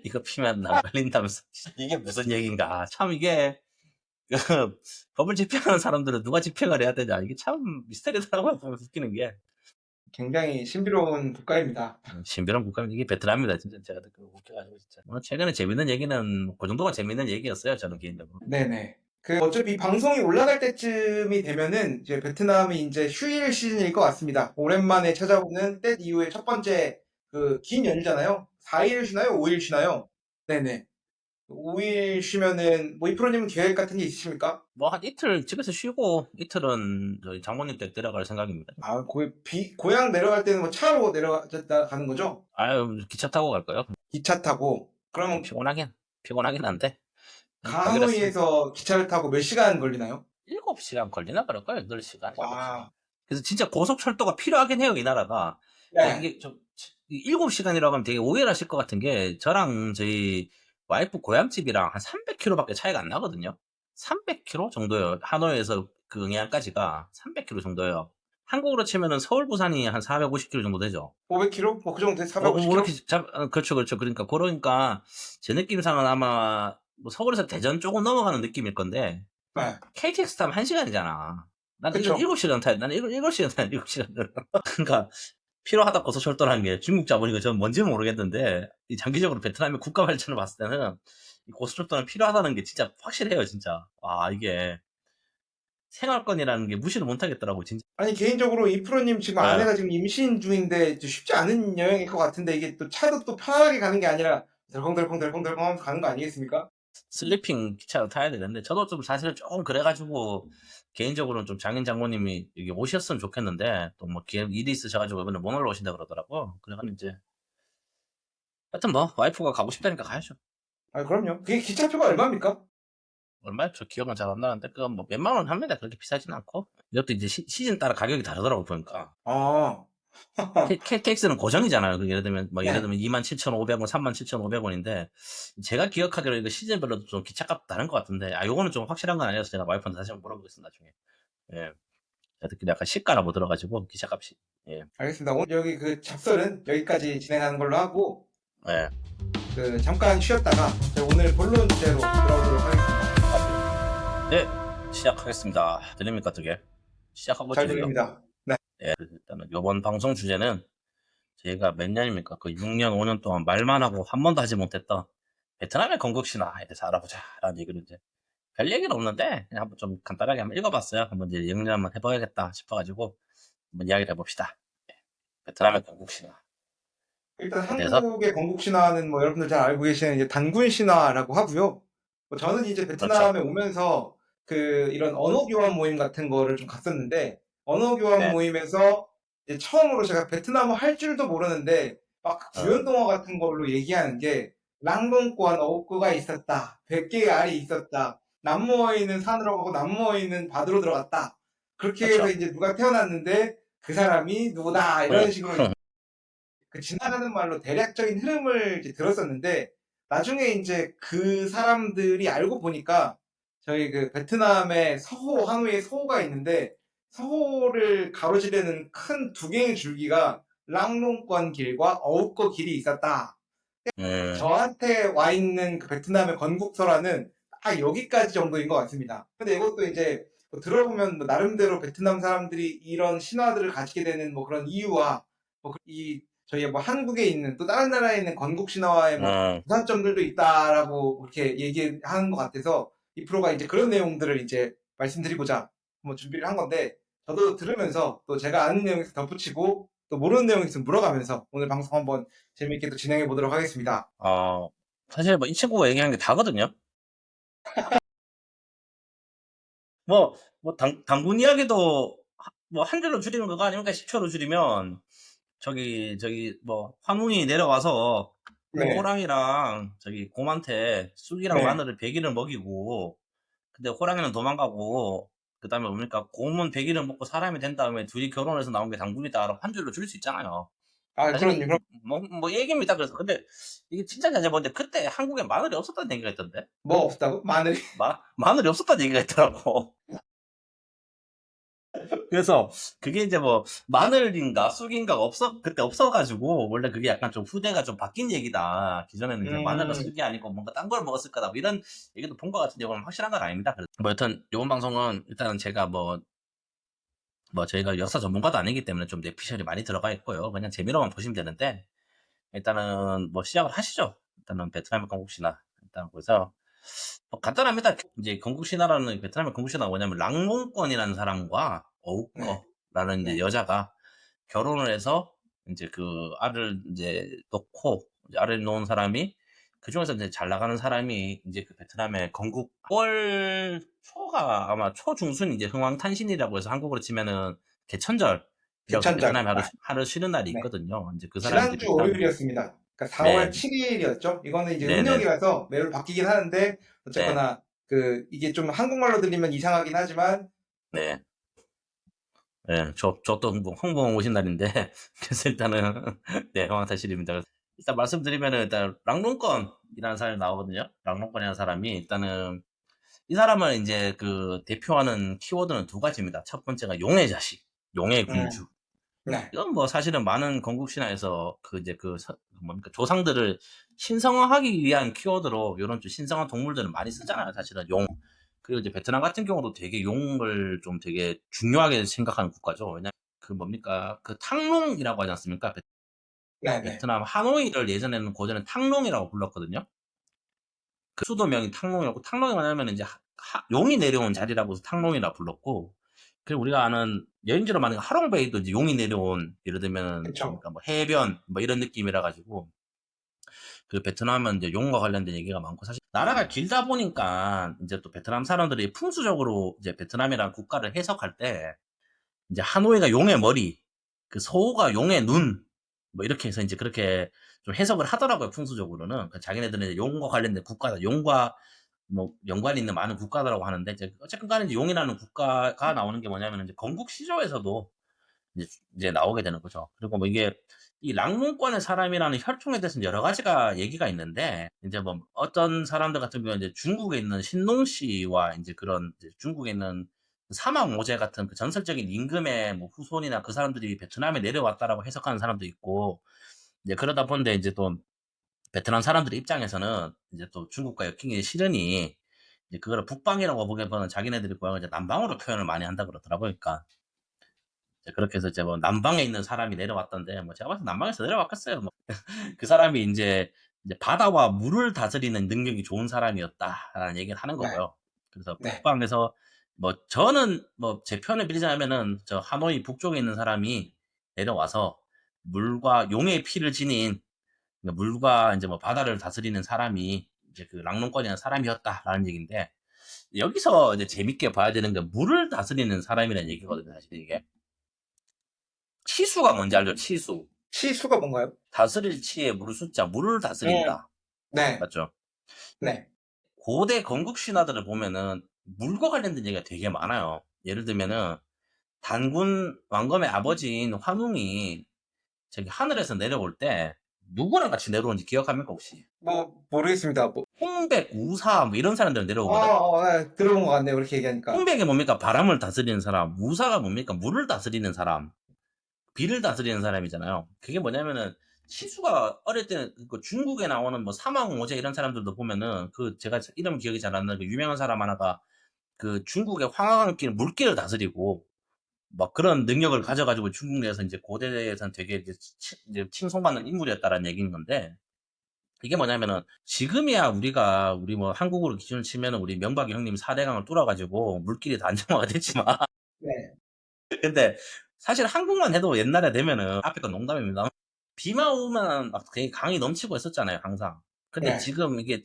이거 피면 안 걸린다면서 이게 무슨 얘기인가. 참 이게 그 법을 집행하는 사람들은 누가 집행을 해야 되냐. 이게 참 미스터리더라고요. 보면 웃기는 게. 굉장히 신비로운 국가입니다. 신비로운 국가는 이게 베트남입니다. 진짜 제가 듣고 웃겨가지고 진짜. 최근에 재밌는 얘기는 그 정도가 재밌는 얘기였어요. 저는 개인적으로. 네네. 그 어차피 방송이 올라갈 때쯤이 되면은 이제 베트남이 이제 휴일 시즌일 것 같습니다. 오랜만에 찾아오는 때 이후에 첫 번째 그 긴 연휴잖아요. 4일 쉬나요? 5일 쉬나요? 네네. 5일 쉬면은 뭐 이프로님은 계획 같은 게 있으십니까? 뭐 한 이틀 집에서 쉬고 이틀은 저희 장모님 댁 데려갈 생각입니다. 아, 고향 내려갈 때는 뭐 차로 가는 거죠? 아유 기차 타고 갈 거요. 기차 타고. 그러면 피곤하긴 한데 가기로 했습니다. 가하노이에서 기차를 타고 몇 시간 걸리나요? 7시간 걸리나 그럴까요? 8시간, 7시간. 와, 그래서 진짜 고속철도가 필요하긴 해요, 이 나라가. 그러니까 네, 이게 좀 7시간이라고 하면 되게 오해를 하실 것 같은 게 저랑 저희 와이프 고향집이랑 한 300km밖에 차이가 안 나거든요. 300km 정도예요. 하노이에서 그 응양까지가 300km 정도예요. 한국으로 치면은 서울 부산이 한 450km 정도 되죠. 500km? 뭐 그 정도 돼? 뭐 이렇게 450km? 그렇죠, 그렇죠. 그러니까 제 느낌상은 아마 뭐 서울에서 대전 조금 넘어가는 느낌일 건데 네, KTX 타면 1시간이잖아. 나는 이걸 그쵸. 7시간 타야 돼. 나는 이걸 7시간 타야 돼, 7시간을. 그러니까 필요하다 고속철도라는 게 중국 자본이고 저는 뭔지는 모르겠는데 이 장기적으로 베트남의 국가 발전을 봤을 때는 이 고속철도는 필요하다는 게 진짜 확실해요, 진짜. 아, 이게 생활권이라는 게 무시를 못 하겠더라고, 진짜. 아니, 개인적으로 이프로님 지금 네. 아내가 지금 임신 중인데 이제 쉽지 않은 여행일 것 같은데 이게 또 차도 또 편하게 가는 게 아니라 덜컹덜컹 하면서 가는 거 아니겠습니까? 슬리핑 기차를 타야 되는데 저도 좀 사실 좀 그래가지고 개인적으로는 좀 장인 장모님이 여기 오셨으면 좋겠는데 또 뭐 일이 있으셔가지고 이번에 못 올라오신다 그러더라고. 그래가지고 이제 하여튼 뭐 와이프가 가고 싶다니까 가야죠. 아, 그럼요. 그게 기차표가 얼마입니까? 얼마였죠? 기억은 잘 안 나는데 그 뭐 몇만 원 합니다. 그렇게 비싸진 않고 이것도 이제 시즌 따라 가격이 다르더라고 보니까. 아, KTX는 고정이잖아요. 그 예를 들면 뭐 예를 네. 들면 27,500원, 37,500원인데 제가 기억하기로 이거 시즌별로 좀 기차값 다른 것 같은데 아 요거는 좀 확실한 건 아니어서 제가 와이프한테 다시 한번 물어보겠습니다 나중에. 예. 저희들끼리 약간 시가라 못 들어가지고 기차값이. 예. 알겠습니다. 오늘 여기 그 잡설은 여기까지 진행하는 걸로 하고, 예. 그 잠깐 쉬었다가 제가 오늘 본론 주제로 들어오도록 하겠습니다. 네. 시작하겠습니다. 들립니까 어떻게? 시작하고 잘 지금 들립니다. 네. 예. 일단은 요번 방송 주제는 저희가 몇 년입니까? 그 6년, 5년 동안 말만 하고 한 번도 하지 못했던 베트남의 건국 신화에 대해서 알아보자라는 얘기를 이제 별 얘기는 없는데 그냥 한번 좀 간단하게 한번 읽어봤어요. 한번 이제 영리 한번 해봐야겠다 싶어가지고 한번 이야기를 해봅시다. 예. 베트남의 건국 신화에 일단 대해서 한국의 건국 신화는 뭐 여러분들 잘 알고 계시는 이제 단군 신화라고 하고요. 뭐 저는 이제 그렇죠. 베트남에 오면서 그 이런 언어 교환 모임 같은 거를 좀 갔었는데 언어 교환 네. 모임에서 이제 처음으로 제가 베트남어 할 줄도 모르는데 막 어, 구연 동화 같은 걸로 얘기하는 게 랑동권 어구가 있었다. 100개의 알이 있었다. 남모어이는 산으로 가고 남모어이는 바다로 들어갔다. 그렇게 해서 그렇죠. 이제 누가 태어났는데 그 사람이 누구다 이런 응. 식으로 그 지나가는 말로 대략적인 흐름을 이제 들었었는데 나중에 이제 그 사람들이 알고 보니까 저희 그 베트남의 서호 하노이에 서호가 있는데 서호를 가로지르는 큰 두 개의 줄기가 랑롱권 길과 어우꺼 길이 있었다. 음, 저한테 와 있는 그 베트남의 건국설화는 딱 여기까지 정도인 것 같습니다. 근데 이것도 이제 뭐 들어보면 뭐 나름대로 베트남 사람들이 이런 신화들을 가지게 되는 뭐 그런 이유와 뭐 이 저희 뭐 한국에 있는 또 다른 나라에 있는 건국 신화와의 뭐 음, 유사점들도 있다라고 그렇게 얘기하는 것 같아서 이 프로가 이제 그런 내용들을 이제 말씀드리고자 한번 준비를 한 건데 저도 들으면서 또 제가 아는 내용에서 덧붙이고 또 모르는 내용이 있으면 물어가면서 오늘 방송 한번 재밌게 또 진행해 보도록 하겠습니다. 사실 뭐 이 친구가 얘기한 게 다거든요. 당군 이야기도 뭐 한 줄로 줄이는 거가 아닙니까? 10초로 줄이면 뭐 황웅이 내려와서 네, 호랑이랑 곰한테 쑥이랑 네. 마늘을 100일을 먹이고 근데 호랑이는 도망가고 그다음에 뭡니까? 곰은 100일을 먹고 사람이 된 다음에 둘이 결혼해서 나온 게 당군이다라고 한 줄로 줄일 수 있잖아요. 아, 사실은 그럼요. 그럼 뭐 얘기입니다. 그래서 근데 이게 진짜 자세히 보는데 그때 한국에 마늘이 없었다는 얘기가 있던데 뭐 없다고? 마늘이? 마늘이 없었다는 얘기가 있더라고. 그래서 그게 이제 뭐 마늘인가 쑥인가 그때 없어가지고 원래 그게 약간 좀 후대가 좀 바뀐 얘기다. 기존에는 이제 마늘과 음, 쑥이 아니고 뭔가 딴 걸 먹었을 거다. 뭐 이런 얘기도 본 것 같은데 이건 확실한 건 아닙니다. 그래서 뭐 여튼 이번 방송은 일단은 제가 뭐 저희가 역사 전문가도 아니기 때문에 좀 뇌피셜이 많이 들어가 있고요. 그냥 재미로만 보시면 되는데 일단은 뭐 시작을 하시죠. 일단은 베트남의 건국신화 일단 그래서 뭐 간단합니다. 이제 건국신화라는 베트남의 건국신화가 뭐냐면 랑몽권이라는 사람과 네, 어우꺼라는 이제 네. 여자가 결혼을 해서 이제 그 알을 이제 놓고 이제 알을 놓은 사람이 그 중에서 이제 잘 나가는 사람이 이제 그 베트남의 건국 5월 초가 아마 초중순 이제 흥왕탄신이라고 해서 한국으로 치면은 개천절이라고 해서 개천절. 베트남에 하루 쉬는 날이 네. 있거든요. 이제 그 사람이 이제 지난주 베트남 월요일이었습니다. 그러니까 4월 네, 7일이었죠. 이거는 이제 네네, 음력이라서 매일 바뀌긴 하는데 네, 어쨌거나 그 이게 좀 한국말로 들리면 이상하긴 하지만 네. 예, 저또 홍보원 오신 날인데, 그래서 일단은, 네, 황타실입니다. 일단 말씀드리면은, 일단, 랑롱권이라는 사람이 나오거든요. 랑롱권이라는 사람이, 일단은, 이 사람을 이제 그 대표하는 키워드는 두 가지입니다. 첫 번째가 용의 자식, 용의 음, 군주. 네, 이건 뭐 사실은 많은 건국신화에서 그 이제 뭡니까, 조상들을 신성화하기 위한 키워드로 이런 좀 신성한 동물들을 많이 쓰잖아요. 사실은 용. 그리고 이제 베트남 같은 경우도 되게 용을 좀 되게 중요하게 생각하는 국가죠. 왜냐면 그 뭡니까 그 탕롱이라고 하지 않습니까? 네, 네. 베트남 하노이를 예전에는 고전에 탕롱이라고 불렀거든요. 그 수도명이 탕롱이었고 탕롱이 뭐냐면 이제 용이 내려온 자리라고 해서 탕롱이라 불렀고 그리고 우리가 아는 여행지로 많은 하롱베이도 이제 용이 내려온 예를 들면 그쵸. 뭡니까 뭐 해변 뭐 이런 느낌이라 가지고 그 베트남은 이제 용과 관련된 얘기가 많고, 사실 나라가 길다 보니까 이제 또 베트남 사람들이 풍수적으로 이제 베트남이라는 국가를 해석할 때 이제 하노이가 용의 머리, 그 서호가 용의 눈, 뭐 이렇게 해서 이제 그렇게 좀 해석을 하더라고요, 풍수적으로는. 그 자기네들은 이제 용과 관련된 국가다, 용과 뭐 연관이 있는 많은 국가다라고 하는데, 이제 어쨌든 간에 이제 용이라는 국가가 나오는 게 뭐냐면 이제 건국 시조에서도 이제 나오게 되는 거죠. 그리고 뭐 이게 이 랑몽권의 사람이라는 혈통에 대해서는 여러 가지가 얘기가 있는데, 이제 뭐 어떤 사람들 같은 경우는 이제 중국에 있는 신농 씨와 이제 그런 이제 중국에 있는 사막 모제 같은 그 전설적인 임금의 뭐 후손이나 그 사람들이 베트남에 내려왔다라고 해석하는 사람도 있고, 이제 그러다 보는데 이제 또 베트남 사람들 입장에서는 이제 또 중국과 엮이기 싫으니 이제 그거를 북방이라고 보기보다는 자기네들이 고향을 이제 남방으로 표현을 많이 한다 그러더라고요. 그러니까 이제 그렇게 해서 이제 뭐 남방에 있는 사람이 내려왔던데, 뭐 제가 봐서 남방에서 내려왔겠어요. 뭐 그 사람이 이제 바다와 물을 다스리는 능력이 좋은 사람이었다라는 얘기를 하는 네. 거고요. 그래서 네. 북방에서 뭐 저는 뭐 제 표현을 빌리자면은 저 하노이 북쪽에 있는 사람이 내려와서 물과 용의 피를 지닌, 그러니까 물과 이제 뭐 바다를 다스리는 사람이 이제 그 랑롱권이라는 사람이었다라는 얘기인데, 여기서 이제 재밌게 봐야 되는 게 물을 다스리는 사람이라는 얘기거든요, 사실 이게. 치수가 뭔지 알죠? 치수. 치수가 뭔가요? 다스릴 치에 물 숫자, 물을 음. 다스린다. 네. 맞죠? 네. 고대 건국 신화들을 보면은 물과 관련된 얘기가 되게 많아요. 예를 들면은 단군 왕검의 아버지인 환웅이 저기 하늘에서 내려올 때 누구랑 같이 내려오는지 기억합니까, 혹시? 뭐 모르겠습니다. 뭐 홍백, 우사 뭐 이런 사람들 내려오거든. 네. 들어본 것 같네요. 그렇게 얘기하니까. 홍백이 뭡니까? 바람을 다스리는 사람. 우사가 뭡니까? 물을 다스리는 사람. 비를 다스리는 사람이잖아요. 그게 뭐냐면은 시수가 어릴 때는 그 중국에 나오는 뭐 사망오제 이런 사람들도 보면은, 그 제가 이름 기억이 잘 안 나는 그 유명한 사람 하나가 그 중국의 황하강길 물길을 다스리고 막 그런 능력을 가져가지고 중국 내에서 이제 고대에서는 되게 이제 칭송받는 인물이었다라는 얘기인 건데, 이게 뭐냐면은 지금이야 우리 뭐 한국으로 기준을 치면은 우리 명박이 형님이 4대강을 뚫어가지고 물길이 다 안정화가 됐지만 네. 근데 사실 한국만 해도 옛날에 되면은, 앞에 건 농담입니다. 비만 오면 막 되게 강이 넘치고 했었잖아요, 항상. 근데 네. 지금 이게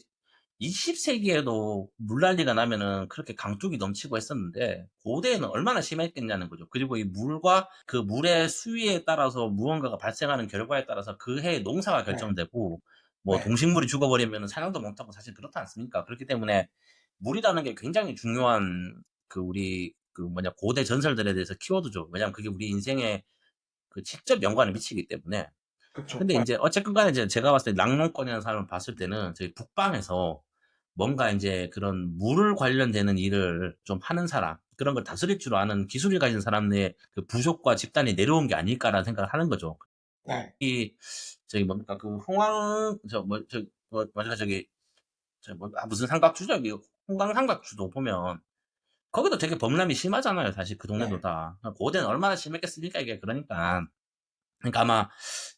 20세기에도 물난리가 나면은 그렇게 강둑이 넘치고 했었는데, 고대에는 얼마나 심했겠냐는 거죠. 그리고 이 물과 그 물의 수위에 따라서 무언가가 발생하는 결과에 따라서 그 해의 농사가 네. 결정되고, 뭐 네. 동식물이 죽어버리면 사냥도 못하고, 사실 그렇지 않습니까? 그렇기 때문에 물이라는 게 굉장히 중요한 그 우리 그 뭐냐 고대 전설들에 대해서 키워드죠. 왜냐면 그게 우리 인생에 그 직접 연관을 미치기 때문에. 그쵸. 근데 이제 어쨌건 간에 이제 제가 봤을 때 랑롱권이라는 사람을 봤을 때는 저희 북방에서 뭔가 이제 그런 물 관련되는 일을 좀 하는 사람, 그런 걸 다스릴 줄 아는 기술을 가진 사람의 그 부족과 집단이 내려온 게 아닐까라는 생각을 하는 거죠. 네. 이 저기 뭡니까 그 홍황 저뭐 뭐가 저기 무슨 삼각주죠? 이 홍강 삼각주도 보면 거기도 되게 범람이 심하잖아요. 사실 그 동네도 네. 다. 고대는 얼마나 심했겠습니까, 이게. 그러니까 아마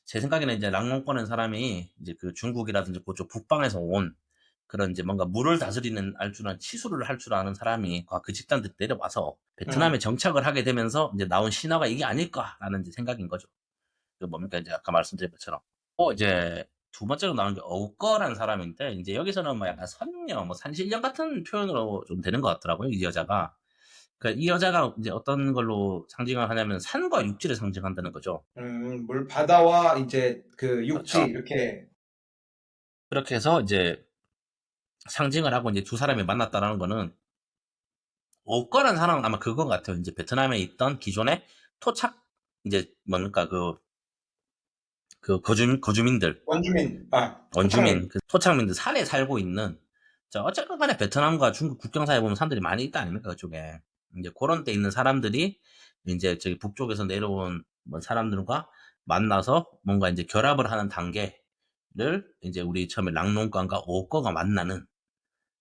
제 생각에는 이제 랑몽권은 사람이 이제 그 중국이라든지 그쪽 북방에서 온 그런 이제 뭔가 물을 다스리는 알줄한 치수를 할 줄 아는 사람이 그 집단들 내려와서 베트남에 음. 정착을 하게 되면서 이제 나온 신화가 이게 아닐까라는 이제 생각인 거죠. 그 뭡니까 이제 아까 말씀드린 것처럼. 이제 두 번째로 나온 게 어우꺼라는 사람인데, 이제 여기서는 뭐 약간 선녀, 뭐 산신령 같은 표현으로 좀 되는 것 같더라고요, 이 여자가. 그러니까 이 여자가 이제 어떤 걸로 상징을 하냐면 산과 육지를 상징한다는 거죠. 물 바다와 이제 그 육지 그렇죠. 이렇게. 그렇게 해서 이제 상징을 하고 이제 두 사람이 만났다라는 거는, 어우꺼라는 사람은 아마 그건 같아요. 이제 베트남에 있던 기존의 토착, 이제 뭡니까 그 거주민들, 원주민, 원주민, 토착민. 그 토착민들, 산에 살고 있는, 자, 어쨌건 간에 베트남과 중국 국경 사이에 보면 산들이 많이 있다 아닙니까, 그쪽에. 이제 그런 데 있는 사람들이 이제 저기 북쪽에서 내려온 뭐 사람들과 만나서 뭔가 이제 결합을 하는 단계를 이제 우리 처음에 랑농권과 어우꺼가 만나는,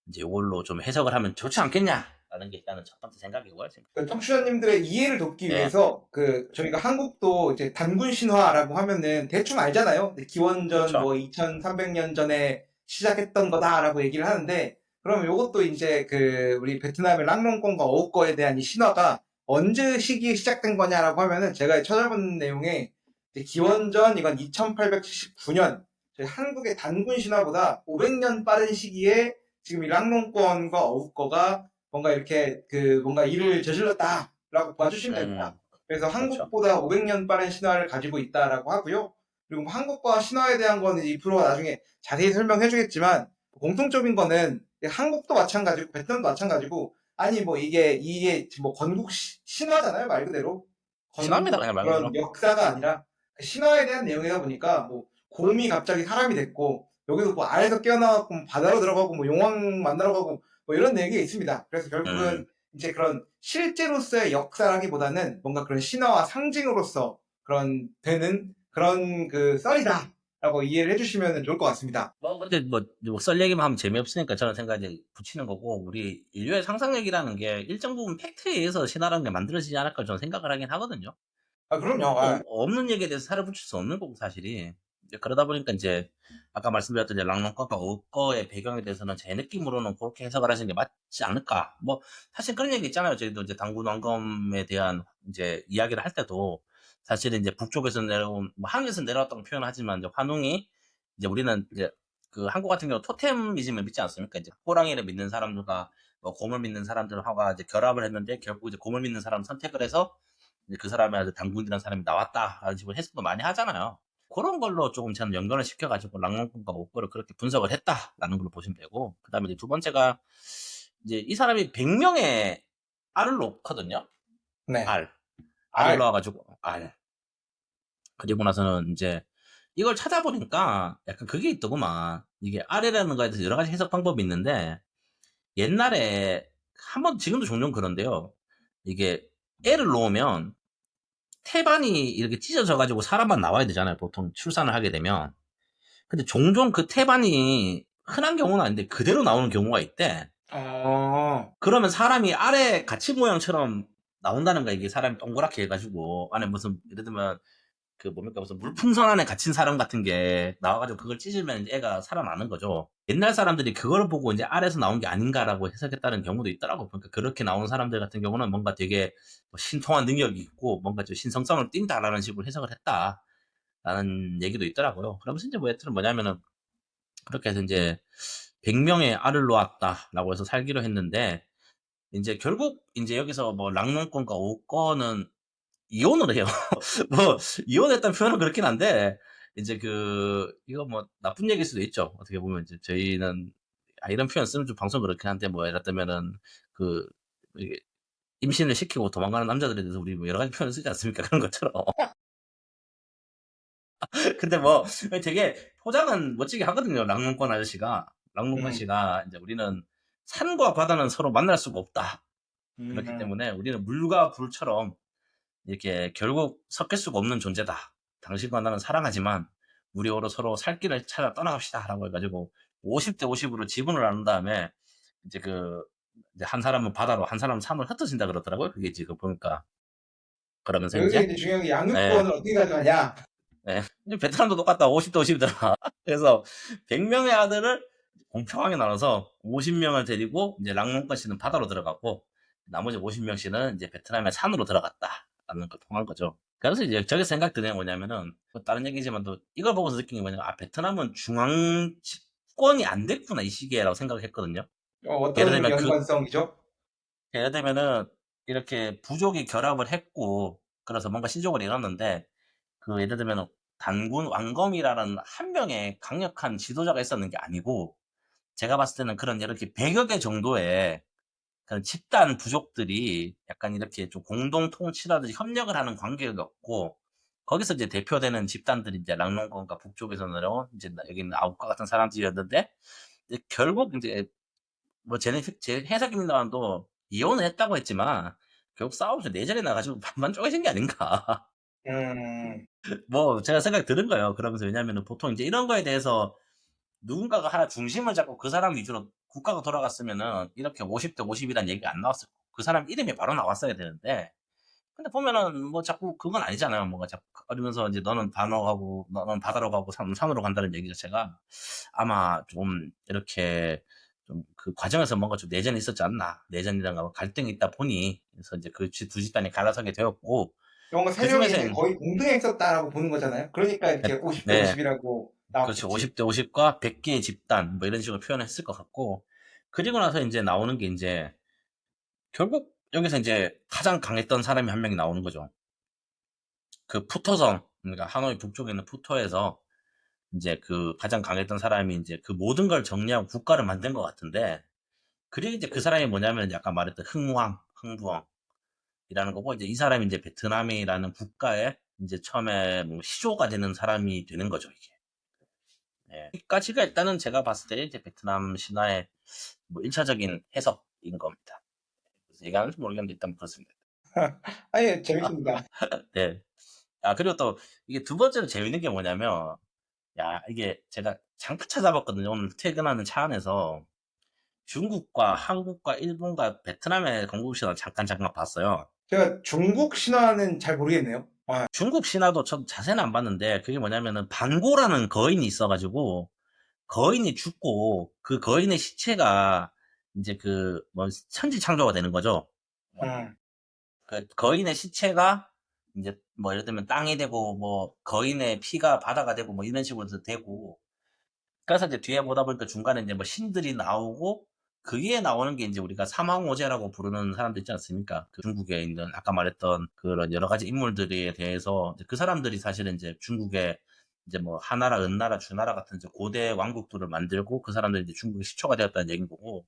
이제 이걸로 좀 해석을 하면 좋지 않겠냐라는 게 일단은 첫 번째 생각이고요. 그 청취자님들의 이해를 돕기 네, 위해서 그 저희가 한국도 이제 단군 신화라고 하면은 대충 알잖아요. 기원전 그렇죠. 뭐 2300년 전에 시작했던 거다라고 얘기를 하는데, 그럼 요것도 이제 그 우리 베트남의 랑롱권과 어우꺼에 대한 이 신화가 언제 시기에 시작된 거냐라고 하면은, 제가 찾아본 내용에 이제 기원전 이건 2879년 저희 한국의 단군 신화보다 500년 빠른 시기에 지금 이 랑농권과 어우꺼가 뭔가 이렇게 뭔가 일을 저질렀다라고 봐주시면 됩니다. 그래서 그렇죠. 한국보다 500년 빠른 신화를 가지고 있다라고 하고요. 그리고 뭐 한국과 신화에 대한 거는 이 프로가 나중에 자세히 설명해 주겠지만 공통적인 거는 한국도 마찬가지고 베트남도 마찬가지고 아니 뭐 이게 뭐 건국 신화잖아요 말 그대로 신화입니다, 건국 그냥 말 그런 그대로. 역사가 아니라 신화에 대한 내용이다 보니까 뭐 곰이 갑자기 사람이 됐고 여기도 뭐 알에서 깨어나갖고 뭐 바다로 들어가고 뭐 용왕 만나러 가고 뭐 이런 얘기가 있습니다. 그래서 결국은 이제 그런 실제로서의 역사라기보다는 뭔가 그런 신화와 상징으로서 그런 되는 그런 썰이다라고 이해를 해주시면 좋을 것 같습니다. 근데 썰 얘기만 하면 재미없으니까 저는 생각에 붙이는 거고, 우리 인류의 상상력이라는 게 일정 부분 팩트에 의해서 신화라는 게 만들어지지 않을까 저는 생각을 하긴 하거든요. 아 그럼요. 아, 없는 얘기에 대해서 살을 붙일 수 없는 거고, 사실이. 이제 그러다 보니까 이제, 아까 말씀드렸던 이제 랑농과과 어꺼의 배경에 대해서는 제 느낌으로는 그렇게 해석을 하시는 게 맞지 않을까. 사실 그런 얘기 있잖아요. 저희도 이제 당군 왕검에 대한 이제 이야기를 할 때도, 사실은 이제 북쪽에서 내려온, 하늘에서 내려왔다고 표현하지만, 이제 환웅이, 이제 우리는 이제 그 한국 같은 경우 토템이즘을 믿지 않습니까? 이제 호랑이를 믿는 사람들과 곰을 믿는 사람들하고 이제 결합을 했는데, 결국 이제 곰을 믿는 사람 선택을 해서 이제 그 사람이 아주 당군이라는 사람이 나왔다라는 식으로 해석도 많이 하잖아요. 그런 걸로 조금 저는 연관을 시켜가지고 랑롱군과 옥거를 그렇게 분석을 했다라는 걸로 보시면 되고, 그 다음에 이제 두 번째가 이제 이 사람이 100명의 알을 놓거든요. 네. 알을 아, 놓아가지고 알. 그리고 나서는 이제 이걸 찾아보니까 약간 그게 있더구만. 이게 알이라는 거에 대해서 여러 가지 해석 방법이 있는데, 옛날에 한번 지금도 종종 그런데요. 이게 애를 놓으면 태반이 이렇게 찢어져 가지고 사람만 나와야 되잖아요. 보통 출산을 하게 되면. 근데 종종 그 태반이 흔한 경우는 아닌데 그대로 나오는 경우가 있대. 그러면 사람이 아래 가치 모양처럼 나온다는 거야. 이게 사람이 동그랗게 해가지고 안에 무슨 예를 들면 그 뭡니까 무슨 물풍선 안에 갇힌 사람 같은 게 나와가지고 그걸 찢으면 이제 애가 살아나는 거죠. 옛날 사람들이 그걸 보고 이제 알에서 나온 게 아닌가라고 해석했다는 경우도 있더라고. 그러니까 그렇게 나온 사람들 같은 경우는 뭔가 되게 신통한 능력이 있고 뭔가 좀 신성성을 띈다라는 식으로 해석을 했다라는 얘기도 있더라고요. 그러면서 이제 여튼 뭐냐면은 그렇게 해서 이제 100명의 알을 놓았다라고 해서 살기로 했는데, 이제 결국 이제 여기서 뭐 랑농권과 오권은 이혼을 해요. 뭐 이혼했다는 표현은 그렇긴 한데, 이제 이거 뭐 나쁜 얘기일 수도 있죠. 어떻게 보면 이제 저희는 이런 표현 쓰면 좀 방송 그렇긴 한데, 뭐 예를 들면은 그 이게 임신을 시키고 도망가는 남자들에 대해서 우리 뭐 여러 가지 표현을 쓰지 않습니까? 그런 것처럼. 근데 뭐 되게 포장은 멋지게 하거든요. 랑농권 씨가 이제 우리는 산과 바다는 서로 만날 수가 없다. 그렇기 때문에 우리는 물과 불처럼 이렇게 결국 섞일 수가 없는 존재다. 당신과 나는 사랑하지만 우리 서로 살 길을 찾아 떠나갑시다라고 해가지고 50대 50으로 지분을 나눈 다음에 이제 이제 한 사람은 바다로 한 사람은 산으로 흩어진다 그러더라고요. 그게 지금 보니까. 그러면서 여기 이제 이제 중요한 게 예, 양육권을 어떻게 가져가냐. 예. 베트남도 똑같다. 50대 50이더라. 그래서 100명의 아들을 공평하게 나눠서 50명을 데리고 이제 랑몽권 씨는 바다로 들어갔고 나머지 50명씩은 이제 베트남의 산으로 들어갔다라는 걸 통한 거죠. 그래서 이제 저게 생각 드는 게 뭐냐면은 뭐 다른 얘기지만 또 이걸 보고서 느낀 게 뭐냐면 베트남은 중앙 집권이 안 됐구나 이 시기에라고 생각을 했거든요. 예를 어떤 들면 연관성이죠? 예를 들면은 이렇게 부족이 결합을 했고 그래서 뭔가 신족을 이뤘는데 예를 들면 단군 왕검이라는 한 명의 강력한 지도자가 있었는 게 아니고 제가 봤을 때는 그런 이렇게 100여 개 정도의 그런 집단 부족들이 약간 이렇게 좀 공동 통치라든지 협력을 하는 관계였고 거기서 이제 대표되는 집단들이 이제 랑농권과 북쪽에서 내려온 이제 여기는 아웃과 같은 사람들이었는데 이제 결국 이제 뭐 제 해석입니다만도 이혼을 했다고 했지만 결국 싸우면서 내전에 나가지고 반반 쪼개진 게 아닌가. 음, 뭐 제가 생각이 드는 거예요. 그러면서 왜냐면은 보통 이제 이런 거에 대해서 누군가가 하나 중심을 잡고 그 사람 위주로 국가가 돌아갔으면은 이렇게 50대 50이란 얘기가 안 나왔을 거고 그 사람 이름이 바로 나왔어야 되는데 근데 보면은 뭐 자꾸 그건 아니잖아요. 뭔가 자꾸 그러면서 이제 너는 단어 가고 너는 바다로 가고 산으로 간다는 얘기 자체가 아마 좀 이렇게 좀 그 과정에서 뭔가 좀 내전이 있었지 않나. 내전이란가 갈등이 있다 보니 그래서 이제 그 두 집단이 갈라서게 되었고 뭔가 그 세 명이 중에서 이제 거의 동등했었다라고 보는 거잖아요. 그러니까 네, 이렇게 50대 네, 50이라고 그렇죠. 나왔겠지. 50대 50과 100개의 집단 뭐 이런 식으로 표현했을 것 같고 그리고 나서 이제 나오는 게 이제 결국 여기서 이제 가장 강했던 사람이 한 명이 나오는 거죠. 그 푸토성 그러니까 하노이 북쪽에 있는 푸토에서 이제 그 가장 강했던 사람이 이제 그 모든 걸 정리하고 국가를 만든 것 같은데 그리고 이제 그 사람이 뭐냐면 약간 말했던 흥부왕이라는 거고 이제 이 사람이 이제 베트남이라는 국가에 이제 처음에 뭐 시조가 되는 사람이 되는 거죠 이게. 예. 여기까지가 일단은 제가 봤을 때 이제 베트남 신화의 뭐 1차적인 해석인 겁니다. 그래서 얘기하는지 모르겠는데 일단 그렇습니다. 아니, 재밌습니다. 네. 아 그리고 또 이게 두 번째로 재밌는 게 뭐냐면 야 이게 제가 잠깐 찾아봤거든요. 오늘 퇴근하는 차 안에서 중국과 한국과 일본과 베트남의 건국신화 잠깐 봤어요. 제가 중국 신화는 잘 모르겠네요. 아, 중국 신화도 전 자세는 안 봤는데 그게 뭐냐면은 반고라는 거인이 있어가지고 거인이 죽고 그 거인의 시체가 이제 그 뭐 천지 창조가 되는 거죠. 음, 그 거인의 시체가 이제 뭐 예를 들면 땅이 되고 뭐 거인의 피가 바다가 되고 뭐 이런 식으로 되고 그래서 이제 뒤에 보다 보니까 중간에 이제 뭐 신들이 나오고 그 위에 나오는 게 이제 우리가 삼왕오제라고 부르는 사람들 있지 않습니까? 그 중국에 있는 아까 말했던 그런 여러 가지 인물들에 대해서 이제 그 사람들이 사실은 이제 중국에 이제 뭐 하나라, 은나라, 주나라 같은 이제 고대 왕국들을 만들고 그 사람들이 이제 중국의 시초가 되었다는 얘기인 거고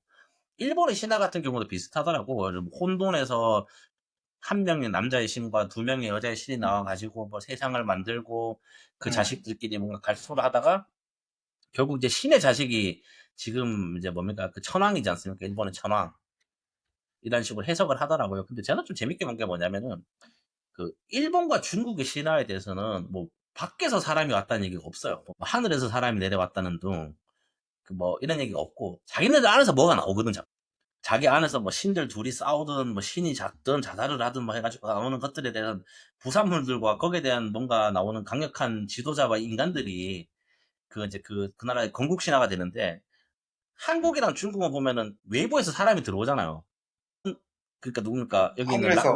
일본의 신화 같은 경우도 비슷하더라고. 혼돈에서 한 명의 남자의 신과 두 명의 여자의 신이 나와가지고 뭐 세상을 만들고 그 음. 자식들끼리 뭔가 갈소를 하다가 결국 이제 신의 자식이 지금 이제 뭡니까 그 천황이지 않습니까? 일본의 천황 이런 식으로 해석을 하더라고요. 근데 저는 좀 재밌게 본 게 뭐냐면은 그 일본과 중국의 신화에 대해서는 뭐 밖에서 사람이 왔다는 얘기가 없어요. 뭐 하늘에서 사람이 내려왔다는 둥, 그 뭐 이런 얘기가 없고 자기네들 안에서 뭐가 나오거든. 자기 안에서 뭐 신들 둘이 싸우든 뭐 신이 작든 자살을 하든 뭐 해가지고 나오는 것들에 대한 부산물들과 거기에 대한 뭔가 나오는 강력한 지도자와 인간들이 그 이제 그 나라의 건국 신화가 되는데 한국이랑 중국은 보면은 외부에서 사람이 들어오잖아요. 그러니까 누굽니까? 여기 있는 하늘에서. 아,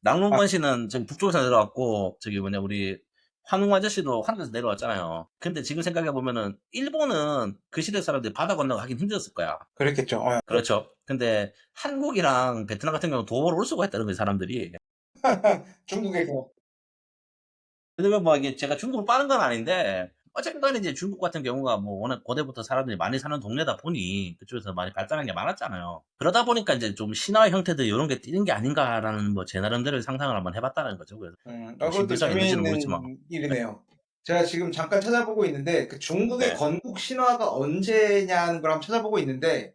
랑롱권 씨는 저기 북쪽에서 내려왔고 저기 뭐냐 우리 환웅 아저씨도 하늘에서 내려왔잖아요. 근데 지금 생각해 보면은 일본은 그 시대 사람들이 바다 건너가 하긴 힘들었을 거야. 그랬겠죠. 그렇죠. 근데 한국이랑 베트남 같은 경우는 도보로 올 수가 있다는 거예요, 사람들이. 중국에서. 왜냐면 뭐 이게 제가 중국을 빠는 건 아닌데 어쨌든 간에 이제 중국 같은 경우가 뭐 워낙 고대부터 사람들이 많이 사는 동네다 보니 그쪽에서 많이 발달한 게 많았잖아요. 그러다 보니까 이제 좀 신화의 형태들 이런 게 띄는 게 아닌가라는 뭐 제 나름대로 상상을 한번 해봤다는 거죠. 그래서 뭐 그것도 신빙성이 있는지는 모르지만. 재미있는 일이네요. 제가 지금 잠깐 찾아보고 있는데, 그 중국의 네. 건국 신화가 언제냐는 걸 한번 찾아보고 있는데,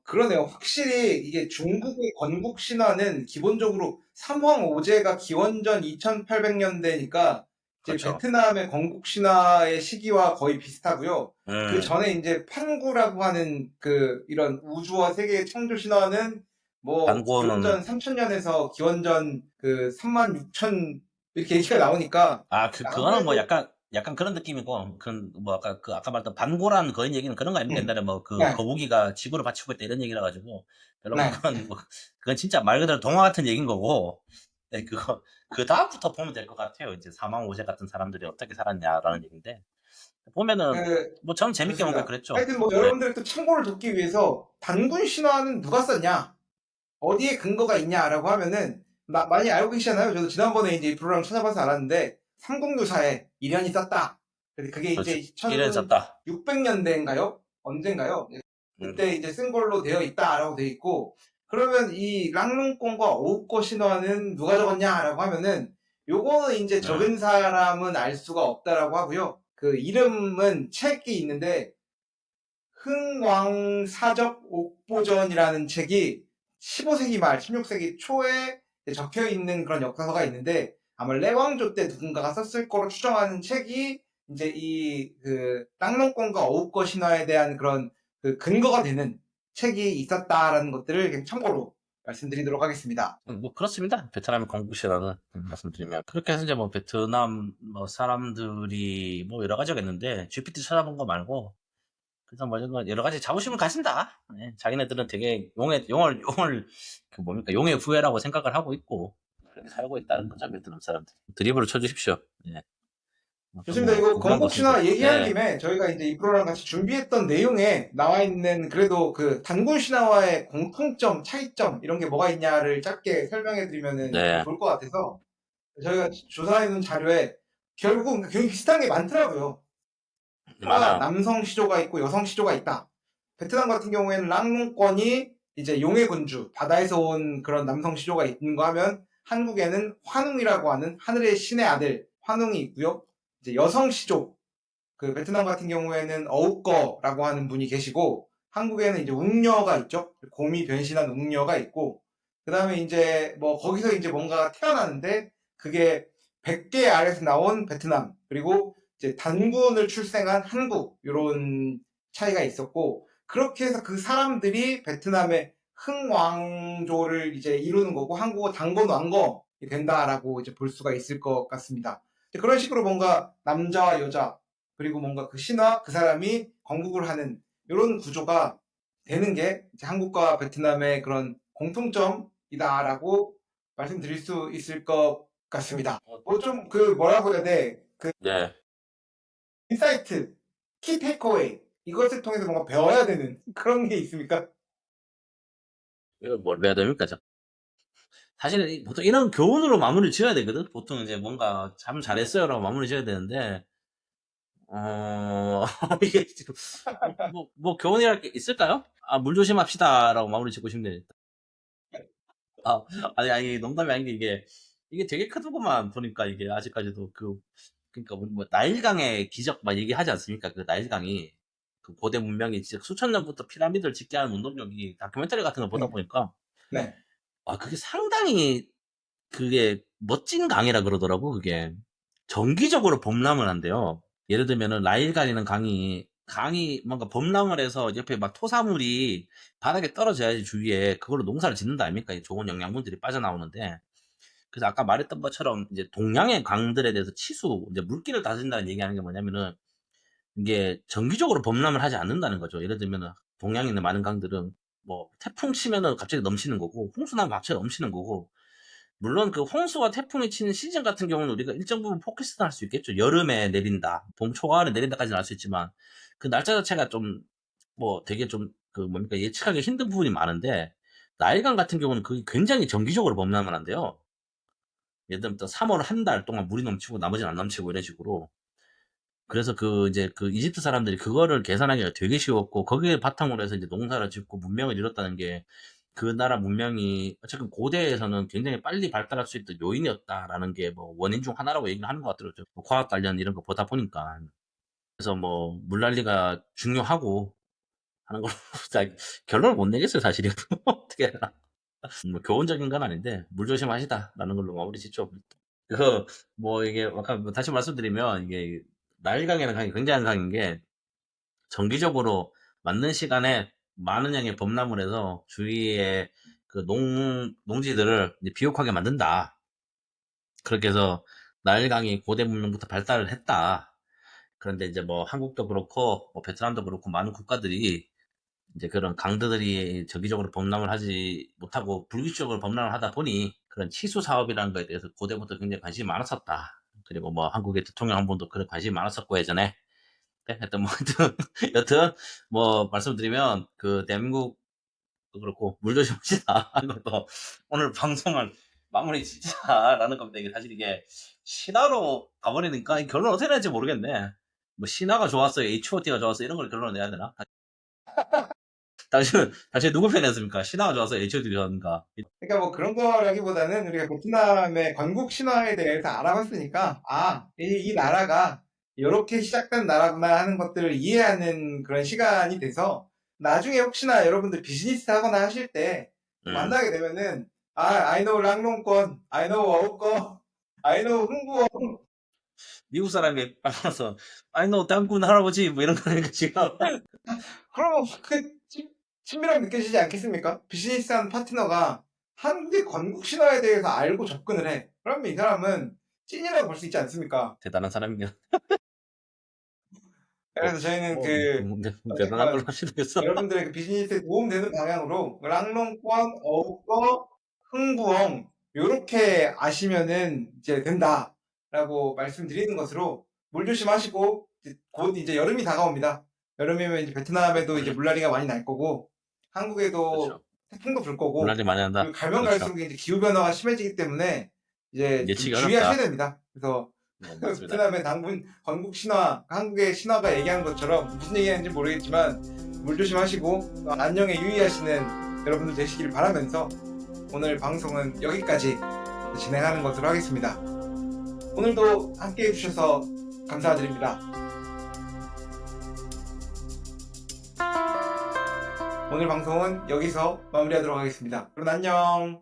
그러네요. 확실히 이게 중국의 건국 신화는 기본적으로 삼황오제가 기원전 2800년대니까 이제 그렇죠. 베트남의 건국 신화의 시기와 거의 비슷하고요. 그 음, 전에 이제 판구라고 하는 그 이런 우주와 세계의 창조 신화는 뭐 반고는 기원전 3000년에서 기원전 그 36,000 이렇게 얘기가 나오니까 그거는 뭐 아무래도 약간 그런 느낌이고, 그런, 뭐, 아까 말했던 반고란 거인 얘기는 그런 거 아닙니까? 음, 옛날에 뭐, 그, 네, 거북이가 지구를 바치고 있다 이런 얘기라 가지고, 별로 네. 그건 뭐, 그건 진짜 말 그대로 동화 같은 얘기인 거고, 네, 그거, 그 다음부터 보면 될 것 같아요. 이제 사망오제 같은 사람들이 어떻게 살았냐라는 얘기인데, 보면은, 그 뭐, 전 재밌게 본 게 좋습니다. 그랬죠. 하여튼 뭐 네. 여러분들의 또 참고를 돕기 위해서 단군 신화는 누가 썼냐? 어디에 근거가 있냐라고 하면은 많이 알고 계시잖아요. 저도 지난번에 이제 이 프로그램 찾아봐서 알았는데 삼국유사에 이련이 썼다. 근데 그게 그렇죠. 이제 이래 썼다. 1600년대인가요? 언젠가요? 네. 음, 그때 이제 쓴 걸로 되어 있다라고 되어 있고 그러면 이 랑룬권과 어우꺼 신화는 누가 적었냐라고 하면은 요거는 이제 음, 적은 사람은 알 수가 없다라고 하고요. 그 이름은 책이 있는데 흥왕사적 옥보전이라는 책이 15세기 말, 16세기 초에 적혀 있는 그런 역사서가 있는데 아마 레왕조 때 누군가가 썼을 거로 추정하는 책이 이제 이 그 땅농권과 어우거 신화에 대한 그런 그 근거가 되는 책이 있었다라는 것들을 그냥 참고로 말씀드리도록 하겠습니다. 뭐 그렇습니다. 베트남의 건국시라는 말씀드리면 그렇게 해서 이제 뭐 베트남 뭐 사람들이 뭐 여러 가지가 있는데 GPT 찾아본 거 말고 그래서 뭐 이런 거 여러 가지 자부심을 가진다. 예, 자기네들은 되게 용을 그 뭡니까 용의 후예라고 생각을 하고 있고 그렇게 살고 있다는 거죠 베트남 사람들. 드립으로 쳐주십시오. 예. 어떤 좋습니다. 뭐 이거 궁금한 거 건국 있으면 신화 얘기한 네, 김에 저희가 이제 이 프로랑 같이 준비했던 내용에 나와 있는 그래도 그 단군 신화와의 공통점, 차이점 이런 게 뭐가 있냐를 짧게 설명해 드리면은 좀 네, 좋을 것 같아서 저희가 조사해 놓은 자료에 결국 굉장히 비슷한 게 많더라고요. 다 많아요. 남성 시조가 있고 여성 시조가 있다. 베트남 같은 경우에는 랑농권이 이제 용의 군주, 바다에서 온 그런 남성 시조가 있는가 하면 한국에는 환웅이라고 하는 하늘의 신의 아들 환웅이 있고요. 이제 여성 시조, 그 베트남 같은 경우에는 어우꺼라고 하는 분이 계시고 한국에는 이제 웅녀가 있죠. 곰이 변신한 웅녀가 있고 그다음에 이제 뭐 거기서 이제 뭔가 태어나는데 그게 100개 알에서 나온 베트남 그리고 이제 단군을 출생한 한국 이런 차이가 있었고 그렇게 해서 그 사람들이 베트남의 흥왕조를 이제 이루는 거고 한국어 단군 왕건이 된다라고 이제 볼 수가 있을 것 같습니다. 그런 식으로 뭔가 남자와 여자 그리고 뭔가 그 신화 그 사람이 건국을 하는 이런 구조가 되는 게 이제 한국과 베트남의 그런 공통점이다라고 말씀드릴 수 있을 것 같습니다. 뭐 좀 그 뭐라고 해야 돼? 그 네. 인사이트, 키 테이크어웨이 이것을 통해서 뭔가 배워야 되는 그런 게 있습니까? 이걸 뭘 해야 됩니까? 사실은 보통 이런 교훈으로 마무리 지어야 되거든. 보통 이제 뭔가 참 잘했어요라고 마무리 지어야 되는데 이게 지금 뭐 교훈이랄 게 있을까요? 아, 물 조심합시다라고 마무리 짓고 싶네. 아, 아니 농담이 아닌 게 이게 되게 크더구만 보니까 이게 아직까지도 그러니까 뭐 나일강의 기적 막 얘기하지 않습니까? 그 나일강이 그 고대 문명이 진짜 수천 년부터 피라미드를 짓게 하는 운동력이 다큐멘터리 같은 거 보다 네. 보니까 네. 그게 상당히 그게 멋진 강이라 그러더라고. 그게 정기적으로 범람을 한대요. 예를 들면은 나일강이라는 강이 뭔가 범람을 해서 옆에 막 토사물이 바닥에 떨어져야지 주위에 그걸로 농사를 짓는다 아닙니까? 이 좋은 영양분들이 빠져나오는데 그래서 아까 말했던 것처럼 이제 동양의 강들에 대해서 이제 물기를 다진다는 얘기하는 게 뭐냐면은 이게 정기적으로 범람을 하지 않는다는 거죠. 예를 들면은 동양에 있는 많은 강들은 뭐 태풍 치면은 갑자기 넘치는 거고 홍수 나면 갑자기 넘치는 거고 물론 그 홍수와 태풍이 치는 시즌 같은 경우는 우리가 일정 부분 포커스는 할 수 있겠죠. 여름에 내린다, 봄 초가을에 내린다까지는 알 수 있지만 그 날짜 자체가 좀 뭐 되게 좀 그 뭡니까 예측하기 힘든 부분이 많은데 나일강 같은 경우는 그게 굉장히 정기적으로 범람을 한대요. 예를 들면 3월 한 달 동안 물이 넘치고 나머지는 안 넘치고 이런 식으로. 그래서 이제 그 이집트 사람들이 그거를 계산하기가 되게 쉬웠고 거기에 바탕으로 해서 이제 농사를 짓고 문명을 이뤘다는 게 그 나라 문명이 어쨌든 고대에서는 굉장히 빨리 발달할 수 있던 요인이었다라는 게 뭐 원인 중 하나라고 얘기를 하는 것 같더라고요. 뭐 과학 관련 이런 거 보다 보니까. 그래서 뭐 물난리가 중요하고 하는 걸로 결론을 못 내겠어요, 사실은. 어떻게 해야 뭐 교훈적인 건 아닌데 물 조심하시다라는 걸로 마무리 짓죠. 뭐 이게 아까 뭐 다시 말씀드리면 이게 나일강이라는 강이 굉장한 강인 게 정기적으로 맞는 시간에 많은 양의 범람을 해서 주위에 그 농지들을 이제 비옥하게 만든다. 그렇게 해서 나일강이 고대 문명부터 발달을 했다. 그런데 이제 뭐 한국도 그렇고 뭐 베트남도 그렇고 많은 국가들이 이제 그런 강들이 정기적으로 범람을 하지 못하고 불규칙적으로 범람을 하다 보니 그런 치수 사업이라는 거에 대해서 고대부터 굉장히 관심이 많았었다. 그리고 뭐 한국의 대통령 한 분도 그런 관심이 많았었고 예전에 하여튼 뭐 하여튼 여튼 뭐 말씀드리면 그 대한민국도 그렇고 물 조심합시다 하는 것도 오늘 방송을 마무리 짓자라는 겁니다. 이게 사실 이게 신화로 가버리니까 이 결론 어떻게 내야지 모르겠네. 뭐 신화가 좋았어요, H.O.T가 좋았어 이런 걸 결론을 내야 되나? 당신 누구 편이었습니까? 신화가 좋아서 H.O.T가 좋았는가? 그러니까 뭐 그런 거라기보다는 우리가 베트남의 건국 신화에 대해서 알아봤으니까 이 나라가 이렇게 시작된 나라구나 하는 것들을 이해하는 그런 시간이 돼서 나중에 혹시나 여러분들 비즈니스 하거나 하실 때 음. 만나게 되면은 I know 랑롱권, I know 어우권, I know 흥부어 미국 사람이 빨라서 아니 너 땅꾼 할아버지 뭐 이런 거니까 지금 그러면 친밀함 느껴지지 않겠습니까? 비즈니스 하는 파트너가 한국의 건국 신화에 대해서 알고 접근을 해. 그러면 이 사람은 찐이라고 볼 수 있지 않습니까? 대단한 사람이면 뭐, 그래서 저희는 뭐 대단한 걸로 어쨌건 하시겠어. 여러분들의 그 비즈니스에 도움되는 방향으로 랑롱권, 어우꺼, 흥부엉 요렇게 아시면은 이제 된다라고 말씀드리는 것으로 물 조심하시고 곧 이제 여름이 다가옵니다. 여름이면 이제 베트남에도 이제 물난리가 많이 날 거고 한국에도 그렇죠. 태풍도 불 거고 물난리 많이 난다. 그리고 가면 그렇죠. 갈수록 이제 기후 변화가 심해지기 때문에 이제 좀 예측이 주의하셔야 어렵다. 됩니다. 그래서 네, 맞습니다. 베트남의 당분 건국 신화, 한국의 신화가 얘기한 것처럼 무슨 얘기하는지 모르겠지만 물 조심하시고 또 안녕에 유의하시는 여러분들 되시길 바라면서 오늘 방송은 여기까지 진행하는 것으로 하겠습니다. 오늘도 함께 해주셔서 감사드립니다. 오늘 방송은 여기서 마무리하도록 하겠습니다. 그럼 안녕.